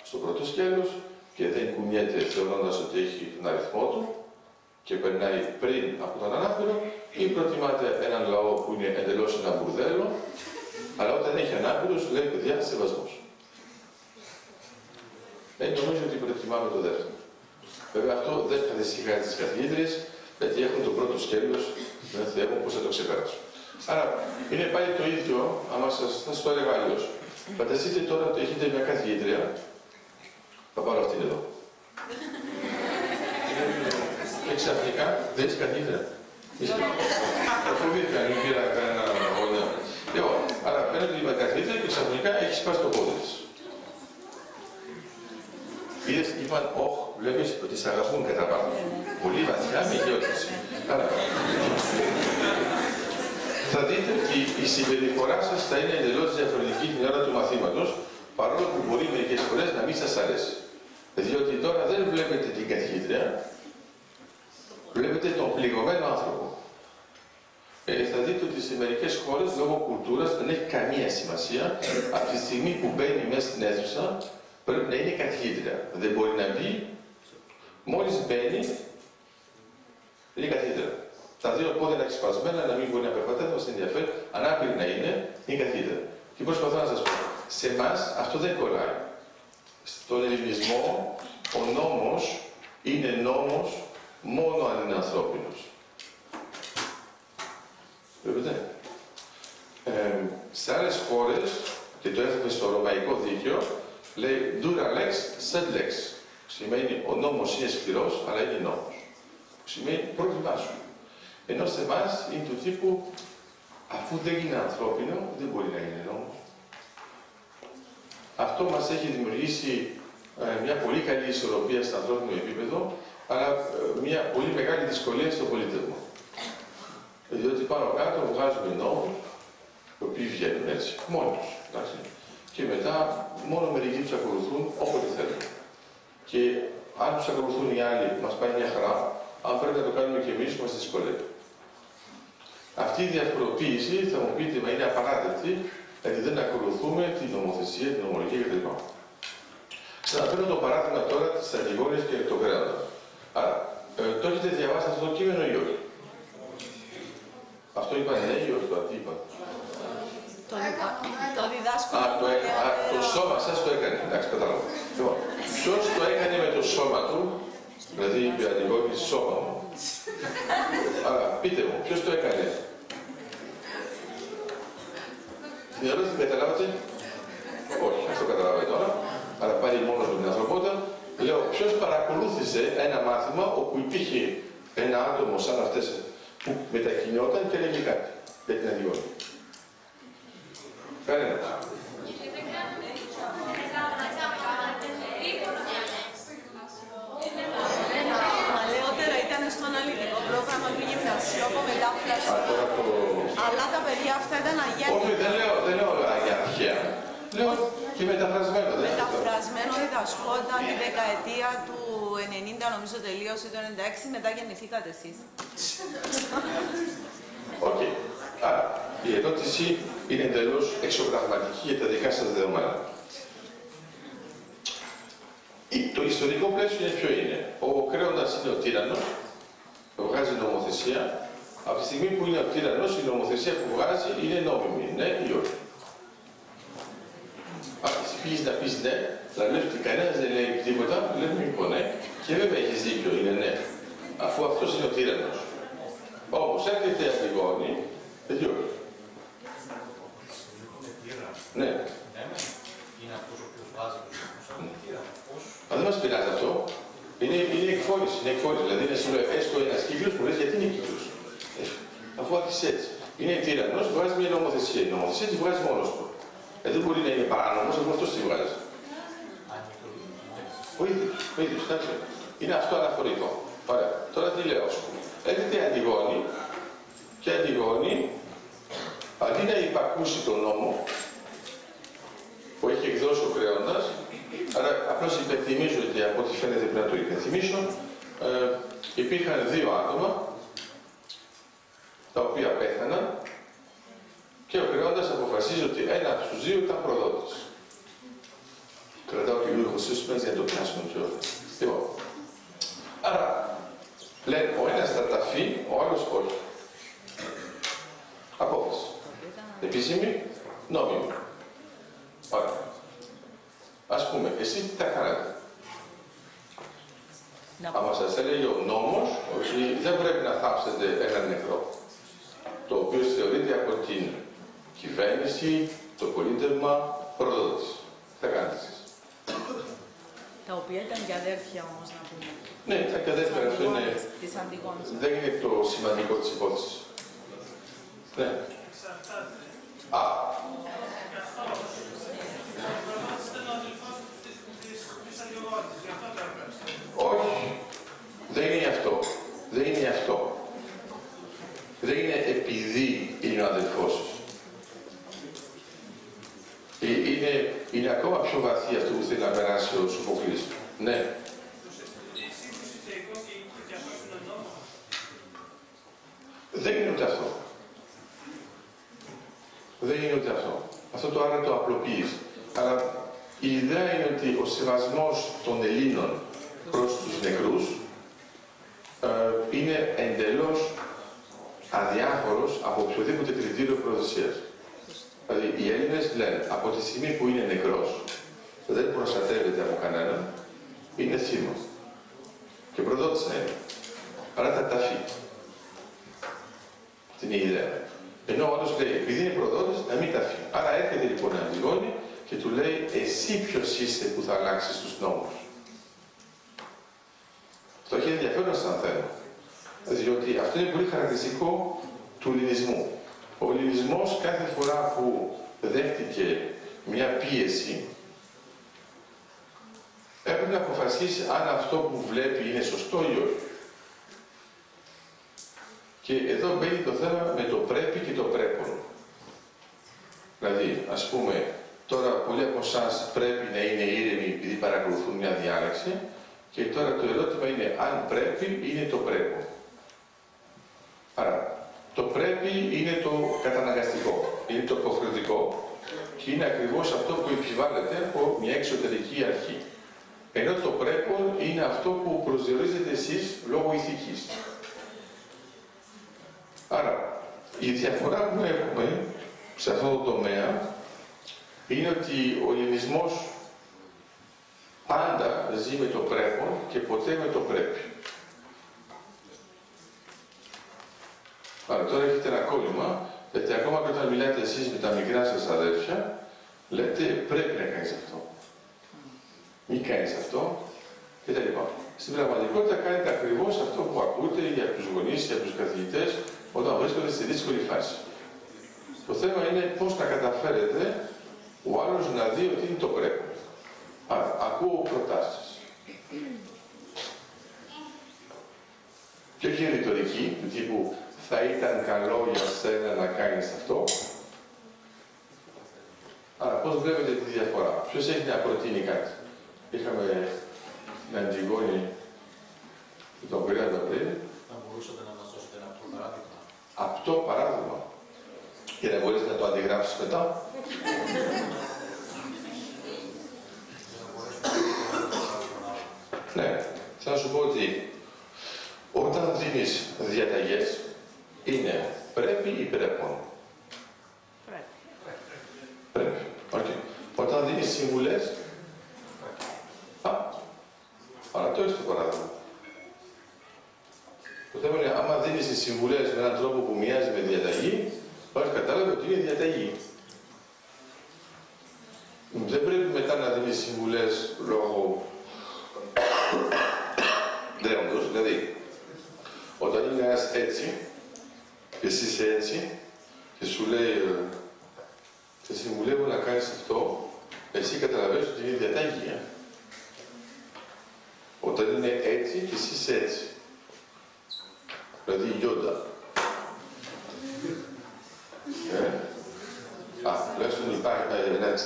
Speaker 1: στο πρώτο σκέλος και δεν κουνιέται θεωρώντας ότι έχει τον αριθμό του και περνάει πριν από τον ανάπηρο, ή προτιμάτε έναν λαό που είναι εντελώς ένα μπουρδέλο, αλλά όταν έχει ανάπηρος λέει παιδιά σεβασμός. Νομίζω ότι προτιμάμε το δεύτερο. Βέβαια αυτό δεν θα δυσυχάζει τις καθηγήτριες, γιατί έχουν το πρώτο σκέλος, δεν θέλουν πώς θα το ξεπεράσουν. Άρα είναι πάλι το ίδιο, άμα σας το έλεγα αλλιώς. Φανταστείτε τώρα ότι έχετε μια καθηγήτρια, θα πάρω αυτήν εδώ. Και ξαφνικά δεν είσαι καθηγήτρια. Φοβήθηκα, μην πήρα κανένα γονέα. Λοιπόν, άρα παίρνετε την καθηγήτρια και ξαφνικά έχει σπάσει το πόδι της. Είδες, είπαν, όχ, βλέπεις ότι σε αγαπούν κατά πάνω. Πολύ βαθιά με γεώτηση. Άρα, θα δείτε ότι η συμπεριφορά σας θα είναι εντελώς διαφορετική την ώρα του μαθήματος, παρόλο που μπορεί μερικές φορές να μην σας αρέσει. Διότι τώρα δεν βλέπετε την καθηγήτρια, βλέπετε τον πληγωμένο άνθρωπο. Θα δείτε ότι σε μερικές χώρες, λόγω κουλτούρας, δεν έχει καμία σημασία από τη στιγμή που μπαίνει μέσα στην αίθουσα. Πρέπει να είναι καθηγήτρια. Δεν μπορεί να μπει, μόλις μπαίνει, είναι καθηγήτρια. Τα δύο πόδια είναι ξεσπασμένα, να μην μπορεί να περπατάει, δεν μας ενδιαφέρει. Ανάπηρη να είναι καθηγήτρια. Και προσπαθώ να σας πω, σε εμάς αυτό δεν κολλάει. Στον ελληνισμό, ο νόμος είναι νόμος μόνο αν είναι ανθρώπινος. Βλέπετε. Σε άλλες χώρες, και το έθετε στο ρωμαϊκό δίκαιο, λέει dura lex, sed lex. Σημαίνει ο νόμος είναι σκληρός, αλλά είναι νόμος. Σημαίνει πρόβλημά σου. Ενώ σε εμάς είναι του τύπου, αφού δεν είναι ανθρώπινο, δεν μπορεί να είναι νόμος. Αυτό μας έχει δημιουργήσει μια πολύ καλή ισορροπία στο ανθρώπινο επίπεδο, αλλά μια πολύ μεγάλη δυσκολία στο πολίτευμα. Διότι πάνω κάτω βγάζουμε νόμους, οι οποίοι βγαίνουν έτσι, μόνοι τους. Και μετά μόνο μερικοί τους ακολουθούν όποτε θέλουν. Και αν τους ακολουθούν οι άλλοι, μας πάει μια χαρά, αν πρέπει να το κάνουμε και εμείς, μας δυσκολεύει. Αυτή η διαφοροποίηση, θα μου πείτε, μα είναι απαράδεκτη, γιατί δεν ακολουθούμε την νομοθεσία, την ομολογία κτλ. Ξαναφέρω το παράδειγμα τώρα της Αντιγόνης και το Κρέοντα. Άρα, το έχετε διαβάσει αυτό το κείμενο ή όχι? Αυτό είπαν ναι ή όχι, το αντίπα?
Speaker 2: Το διδάσκω.
Speaker 1: Το σώμα σας το έκανε. Εντάξει, κατάλαβα. Λοιπόν, ποιος το έκανε με το σώμα του, δηλαδή είπε Αντιγόνη σώμα μου. Άρα, πείτε μου, ποιος το έκανε? Την ερώτηση καταλάβατε? Όχι, αυτό καταλάβατε τώρα. Αλλά πάλι μόνος με την ανθρωπότητα. Λέω, ποιος παρακολούθησε ένα μάθημα όπου υπήρχε ένα άτομο σαν αυτές που μετακινιόταν και έλεγε κάτι για την Αντιγόνη? Κανένας.
Speaker 2: Παλαιότερα ήταν στον αναλυτικό πρόγραμμα του γυμνασίου από μετάφραση. Αλλά τα παιδιά αυτά ήταν αγέννητα.
Speaker 1: Όχι, δεν λέω για αρχαία. Λέω και μεταφρασμένο.
Speaker 2: Μεταφρασμένο διδασκόταν τη δεκαετία του 90, νομίζω τελείωσε το 96, μετά γεννηθήκατε εσείς.
Speaker 1: Οκ. Άρα, η ερώτηση είναι εντελώς εξωπραγματική για τα δικά σας δεδομένα. Το ιστορικό πλαίσιο είναι ποιο είναι? Ο Κρέοντας είναι ο τύραννος, βγάζει νομοθεσία. Από τη στιγμή που είναι ο τύραννος, η νομοθεσία που βγάζει είναι νόμιμη, ναι ή όχι? Αν πεις να πεις ναι, θα λες ότι κανένας δεν λέει τίποτα, λέμε λοιπόν ναι, και βέβαια έχεις δίκιο, είναι ναι, αφού αυτός είναι ο τύραννος. Όμως έρχεται η Αντιγόνη, γιατί όχι? Ναι.
Speaker 6: Είναι αυτός ο οποίος βάζει το τύραννο.
Speaker 1: Αν δεν μας πειράζει αυτό, είναι εκφόρηση, δηλαδή είναι σου λέω έστω ένας κύκλος που λες γιατί είναι άρχισε έτσι. Είναι τύραννος, βγάζει μια νομοθεσία. Η νομοθεσία τη βγάζει μόνος του. Δεν μπορεί να είναι παράνομος, αφού αυτός τη βγάζει. Ο ίδιος, εντάξει. Είναι αυτό αναφορικό. Ωραία. Τώρα τι λέω, ας πούμε. Έρχεται η Αντιγόνη και η Αντιγόνη, αντί να υπακούσει τον νόμο που έχει εκδώσει ο Κρέοντας, άρα απλώς υπενθυμίζω ότι από ό,τι φαίνεται πρέπει να το υπενθυμίσω, υπήρχαν δύο άτομα τα οποία πέθαναν και ο Κρέοντας αποφασίζει ότι ένα από τους δύο ήταν προδότης. Κρατάω και λίγο suspense για να το πιάσουμε πιο ωραία. Λοιπόν, άρα, λένε ο ένας θα ταφεί, ο άλλος όχι. Απόφαση. Επίσημη, νόμιμη. Ωραία. Ας πούμε, εσείς τι θα κάνατε. Άμα σας έλεγε ο νόμος ότι δεν πρέπει να θάψετε έναν νεκρό, το οποίο θεωρείται από την κυβέρνηση, το πολίτευμα, προδότης. Τι θα κάνετε εσείς.
Speaker 2: Τα οποία ήταν και αδέρφια όμως, να πούμε.
Speaker 1: Ναι, ήταν και αδέρφια. Αυτό είναι... δεν είναι το σημαντικό της υπόθεσης. Ναι. Α. Όχι. Δεν είναι αυτό. Δεν είναι αυτό. Δεν είναι επειδή είναι ο αδελφός σου. Είναι ακόμα πιο βαθύ αυτό που θέλει να περάσει ο Σοφοκλής. Ναι. Δεν είναι ούτε αυτό. Δεν είναι ούτε αυτό. Αυτό το άρα το απλοποιείς. Αλλά η ιδέα είναι ότι ο σεβασμός των Ελλήνων προς τους νεκρούς είναι εντελώς αδιάφορος από οποιοδήποτε κριτήριο προδοσίας. Δηλαδή, οι Έλληνες λένε, από τη στιγμή που είναι νεκρός, δεν προστατεύεται από κανέναν, είναι θύμα. Και προδότης να είναι. Άρα θα ταφεί. Αυτή είναι η ιδέα. Ενώ ο άλλος λέει, επειδή είναι προδότης, να μην ταφεί. Άρα έρχεται λοιπόν η Αντιγόνη και του λέει, εσύ ποιος είσαι που θα αλλάξεις τους νόμους. Αυτό έχει ενδιαφέρον σαν θέμα. Διότι αυτό είναι πολύ χαρακτηριστικό του ελληνισμού. Ο ελληνισμός κάθε φορά που δέχτηκε μια πίεση έπρεπε να αποφασίσει αν αυτό που βλέπει είναι σωστό ή όχι. Και εδώ μπαίνει το θέμα με το πρέπει και το πρέπον. Δηλαδή, ας πούμε, τώρα πολλοί από εσάς πρέπει να είναι ήρεμοι επειδή παρακολουθούν μια διάλεξη και τώρα το ερώτημα είναι αν πρέπει είναι το πρέπον. Άρα, το πρέπει είναι το καταναγκαστικό, είναι το υποχρεωτικό και είναι ακριβώς αυτό που επιβάλλεται από μια εξωτερική αρχή. Ενώ το πρέπον είναι αυτό που προσδιορίζετε εσείς λόγω ηθικής. Άρα, η διαφορά που έχουμε σε αυτό το τομέα είναι ότι ο ελληνισμός πάντα ζει με το πρέπον και ποτέ με το πρέπει. Άρα τώρα έχετε ένα κόλλημα, γιατί ακόμα και όταν μιλάτε εσείς με τα μικρά σας αδέρφια, λέτε πρέπει να κάνεις αυτό. Μην κάνεις αυτό, κτλ. Στην πραγματικότητα κάνετε ακριβώς αυτό που ακούτε για τους γονείς, για τους καθηγητές, όταν βρίσκονται στη δύσκολη φάση. Το θέμα είναι πώς να καταφέρετε ο άλλος να δει ότι είναι το πρέπει. Άρα, ακούω προτάσεις. Και όχι ρητορική, του τύπου θα ήταν καλό για σένα να κάνεις αυτό. Άρα, πώς βλέπετε τη διαφορά. Ποιος έχει να προτείνει κάτι. Είχαμε την Αντιγόνη και τον Κρέοντα πριν.
Speaker 6: Θα μπορούσατε να μας δώσετε ένα αυτό παράδειγμα.
Speaker 1: Αυτό παράδειγμα. Και να μπορείς να το αντιγράψεις μετά. Ναι, θα να σου πω ότι όταν δίνεις διαταγές, είναι πρέπει ή πρέπον. Πρέπει. Okay. Όταν δίνεις συμβουλές, αλλά το έχεις το παράδειγμα. Το θέμα είναι, άμα δίνεις τις συμβουλές με έναν τρόπο που μοιάζει με διαταγή, πάρεις κατάλαβε ότι είναι διαταγή. Δεν πρέπει μετά να δίνεις συμβουλές λόγω δέοντος. Δηλαδή, όταν είναι ένας έτσι και εσύ είσαι έτσι και σου λέει σε συμβουλεύω να κάνεις αυτό, εσύ καταλαβαίνεις ότι είναι διαταγή. Όταν είναι έτσι και εσύ είσαι έτσι. Δηλαδή Ιόντα. Τουλάχιστον υπάρχει,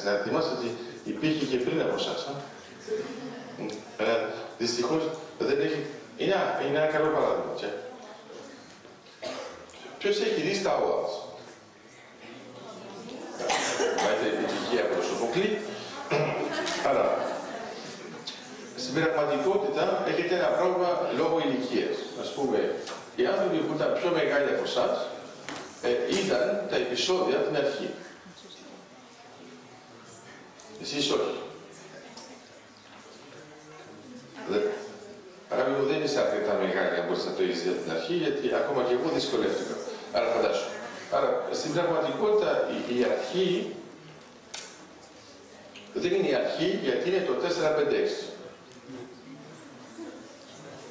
Speaker 1: να θυμάστε ότι υπήρχε και πριν από εσάς. Δυστυχώς δεν έχει... Είναι ένα καλό παράδειγμα. Ποιος έχει δει Star Wars? Πάτε επιτυχία από το Σοφοκλή. Άρα, στην πραγματικότητα έχετε ένα πρόβλημα λόγω ηλικίας. Ας πούμε, οι άνθρωποι που ήταν πιο μεγάλοι από εσάς είδαν τα επεισόδια από την αρχή. Εσείς όχι. Άρα μου δεν είσαι αρκετά μεγάλη να μπορείς να το είδεις από την αρχή, γιατί ακόμα και εγώ δυσκολεύτηκα. Άρα φαντάσου. Άρα στην πραγματικότητα η αρχή δεν είναι η αρχή, γιατί είναι το 4-5-6.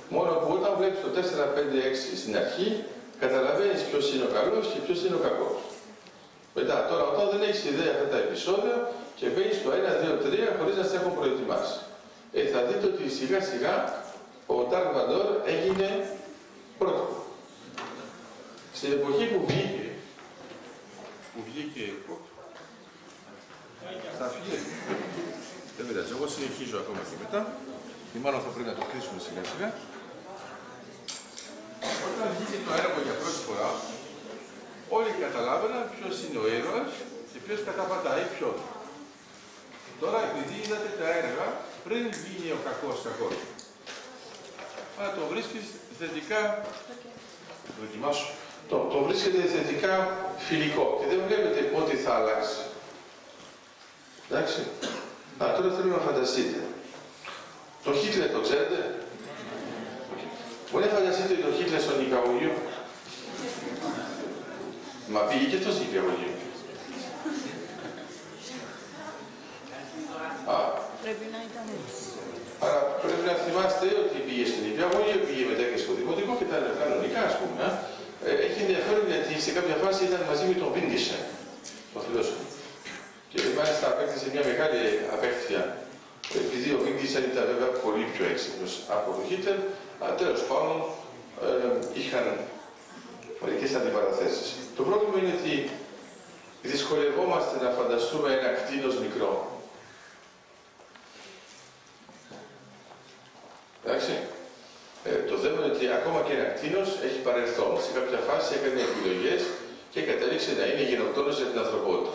Speaker 1: Μόνο που όταν βλέπεις το 4-5-6 στην αρχή, καταλαβαίνεις ποιος είναι ο καλός και ποιος είναι ο κακός. Μετά, τώρα όταν δεν έχεις ιδέα αυτά τα επεισόδια και μπαίνεις στο 1-2-3 χωρίς να σε έχουν προετοιμάσει. Θα δείτε ότι σιγά σιγά ο Darth Vader έγινε πρότυπο. Στην εποχή που βγήκε θα φύγει. Δεν πειράζει, εγώ συνεχίζω ακόμα και μετά. Ή μάλλον θα πρέπει να το κλείσουμε σιγά σιγά. Όταν βγήκε το έργο για πρώτη φορά, όλοι καταλάβαιναν ποιος είναι ο ήρωας και ποιος καταπατάει ποιον. Τώρα, επειδή είδατε τα έργα, πριν γίνει ο κακός, αλλά το βρίσκεις θετικά, δοκιμάσου, το βρίσκεται θετικά φιλικό και δεν βλέπετε πότε θα αλλάξει. Εντάξει. Τώρα θέλω να φανταστείτε. Το Χίτλερ το ξέρετε? Μπορεί να φανταστείτε το Χίτλερ στον νηπιαγωγείο? Μα πήγε και αυτό στην νηπιαγωγείο.
Speaker 2: Πρέπει να ήταν έτσι.
Speaker 1: Άρα πρέπει να θυμάστε ότι πήγε στην νηπιαγωγείο, πήγε μετά και στο δημοτικό και τα κανονικά, ας πούμε. Έχει ενδιαφέρον γιατί σε κάποια φάση ήταν μαζί με τον Βίντισεν, τον φιλόσοφο. Και μάλιστα απέκτησε μια μεγάλη απέκτεια. Επειδή ο Βίντισεν ήταν βέβαια πολύ πιο έξυπνος από τον Χίτλερ, αλλά τέλος πάντων είχαν μερικές αντιπαραθέσεις. Το πρόβλημα είναι ότι δυσκολευόμαστε να φανταστούμε ένα κτίνος μικρό. Εντάξει. Το θέμα είναι ότι ακόμα και ένα κτίνος έχει παρελθόν. Σε κάποια φάση έκανε επιλογές και κατέληξε να είναι γενοκτόνος για την ανθρωπότητα.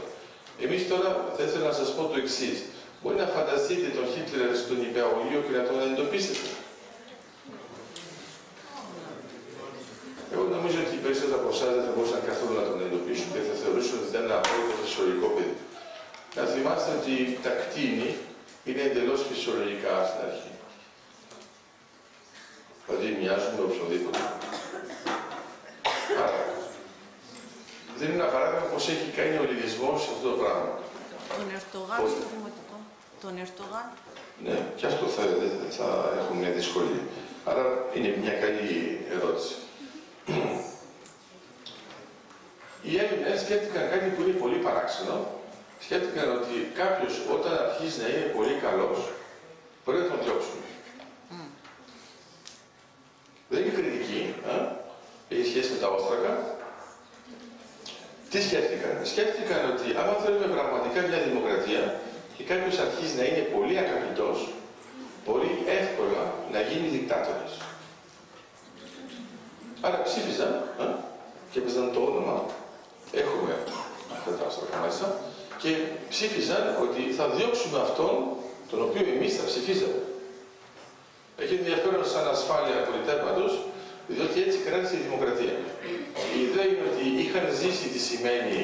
Speaker 1: Εμείς τώρα θα ήθελα να σας πω το εξής. Μπορεί να φανταστείτε τον Χίτλερ στον νηπιαγωγείο και να τον εντοπίσετε. Εγώ νομίζω ότι οι περισσότεροι από εσάς δεν θα μπορούσαν καθόλου να τον εντοπίσουν και θα θεωρούσαν ότι ήταν ένα απόλυτο φυσιολογικό παιδί. Να θυμάστε ότι τα κτίνη είναι εντελώς φυσιολογικά στην αρχή. Δηλαδή μοιάζουν με οποιοδήποτε. Άρα, δεν είναι ένα παράδειγμα πως έχει κάνει ο λυδισμός σε αυτό το πράγμα.
Speaker 2: Τον Ερτογάν στο δημοτικό. Τον Ερτογάν.
Speaker 1: Ναι, και αυτό θα έχουμε μια δυσκολία. Άρα είναι μια καλή ερώτηση. Οι Έλληνες σκέφτηκαν κάτι που είναι πολύ παράξενο. Σκέφτηκαν ότι κάποιος όταν αρχίζει να είναι πολύ καλός, μπορεί να τον διώξουν. Δεν είναι κριτική, έχει σχέση με τα όστρακα. Τι σκέφτηκαν? Σκέφτηκαν ότι άμα θέλουμε πραγματικά μια δημοκρατία και κάποιος αρχίζει να είναι πολύ αγαπητός, μπορεί εύκολα να γίνει δικτάτορας. Άρα ψήφιζαν και έπαιζαν το όνομα, έχουμε αυτά τα όστρακα μέσα, και ψήφιζαν ότι θα διώξουμε αυτόν τον οποίο εμείς θα ψηφίζαμε. Έχει ενδιαφέρον σαν ασφάλεια πολιτεύματος, διότι έτσι κράτησε η δημοκρατία. Η ιδέα είναι ότι είχαν ζήσει τι σημαίνει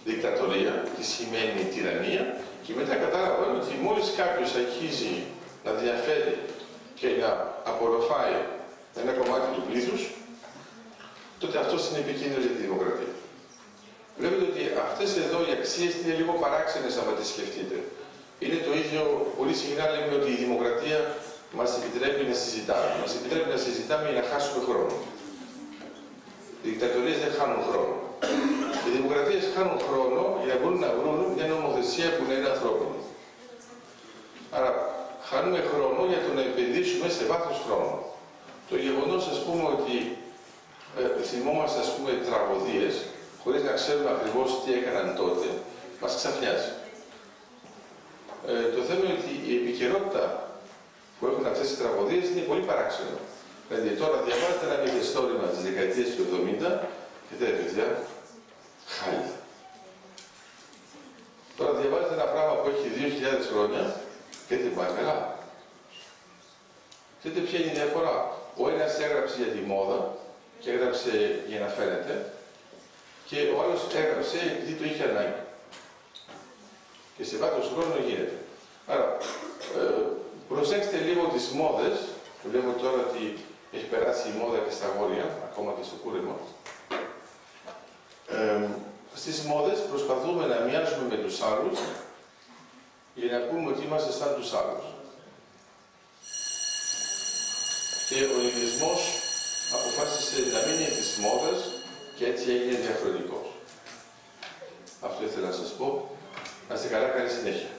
Speaker 1: δικτατορία, τι σημαίνει τυραννία, και μετά κατάλαβαν ότι μόλις κάποιος αρχίζει να διαφέρει και να απορροφάει ένα κομμάτι του πλήθους, τότε αυτός είναι επικίνδυνος για τη δημοκρατία. Βλέπετε ότι αυτές εδώ οι αξίες είναι λίγο παράξενες άμα τις σκεφτείτε. Είναι το ίδιο, πολύ συχνά λέμε ότι η δημοκρατία μας επιτρέπει να συζητάμε. Μας επιτρέπει να συζητάμε για να χάσουμε χρόνο. Οι δικτατορίες δεν χάνουν χρόνο. Οι δημοκρατίες χάνουν χρόνο για να μπορούν να βρουν μια νομοθεσία που να είναι ανθρώπινη. Άρα, χάνουμε χρόνο για το να επενδύσουμε σε βάθος χρόνου. Το γεγονός, ας πούμε, ότι θυμόμαστε, ας πούμε, τραγωδίες, χωρίς να ξέρουμε ακριβώς τι έκαναν τότε, μας ξαφνιάζει. Το θέμα είναι ότι η επικαιρότητα που έχουν αυτές οι τραγωδίες είναι πολύ παράξενο. Δηλαδή, τώρα διαβάζετε ένα μυθιστόρημα της δεκαετίας του 70 και τέτοια παιδιά, χάλια. Τώρα διαβάζετε ένα πράγμα που έχει 2.000 χρόνια και δεν πάει καλά. Ξέρετε ποια είναι η διαφορά. Ο ένας έγραψε για τη μόδα και έγραψε για να φαίνεται και ο άλλος έγραψε επειδή το είχε ανάγκη. Και σε βάθος χρόνου γίνεται. Άρα, προσέξτε λίγο τις μόδες. Βλέπω τώρα ότι έχει περάσει η μόδα και στα αγόρια, ακόμα και στο κούρεμα. Στις μόδες προσπαθούμε να μοιάζουμε με τους άλλους για να πούμε ότι είμαστε σαν τους άλλους. Και ο ελληνισμός αποφάσισε να μην είναι της μόδας και έτσι έγινε διαχρονικός. Αυτό ήθελα να σας πω. Να είστε καλά, καλή συνέχεια.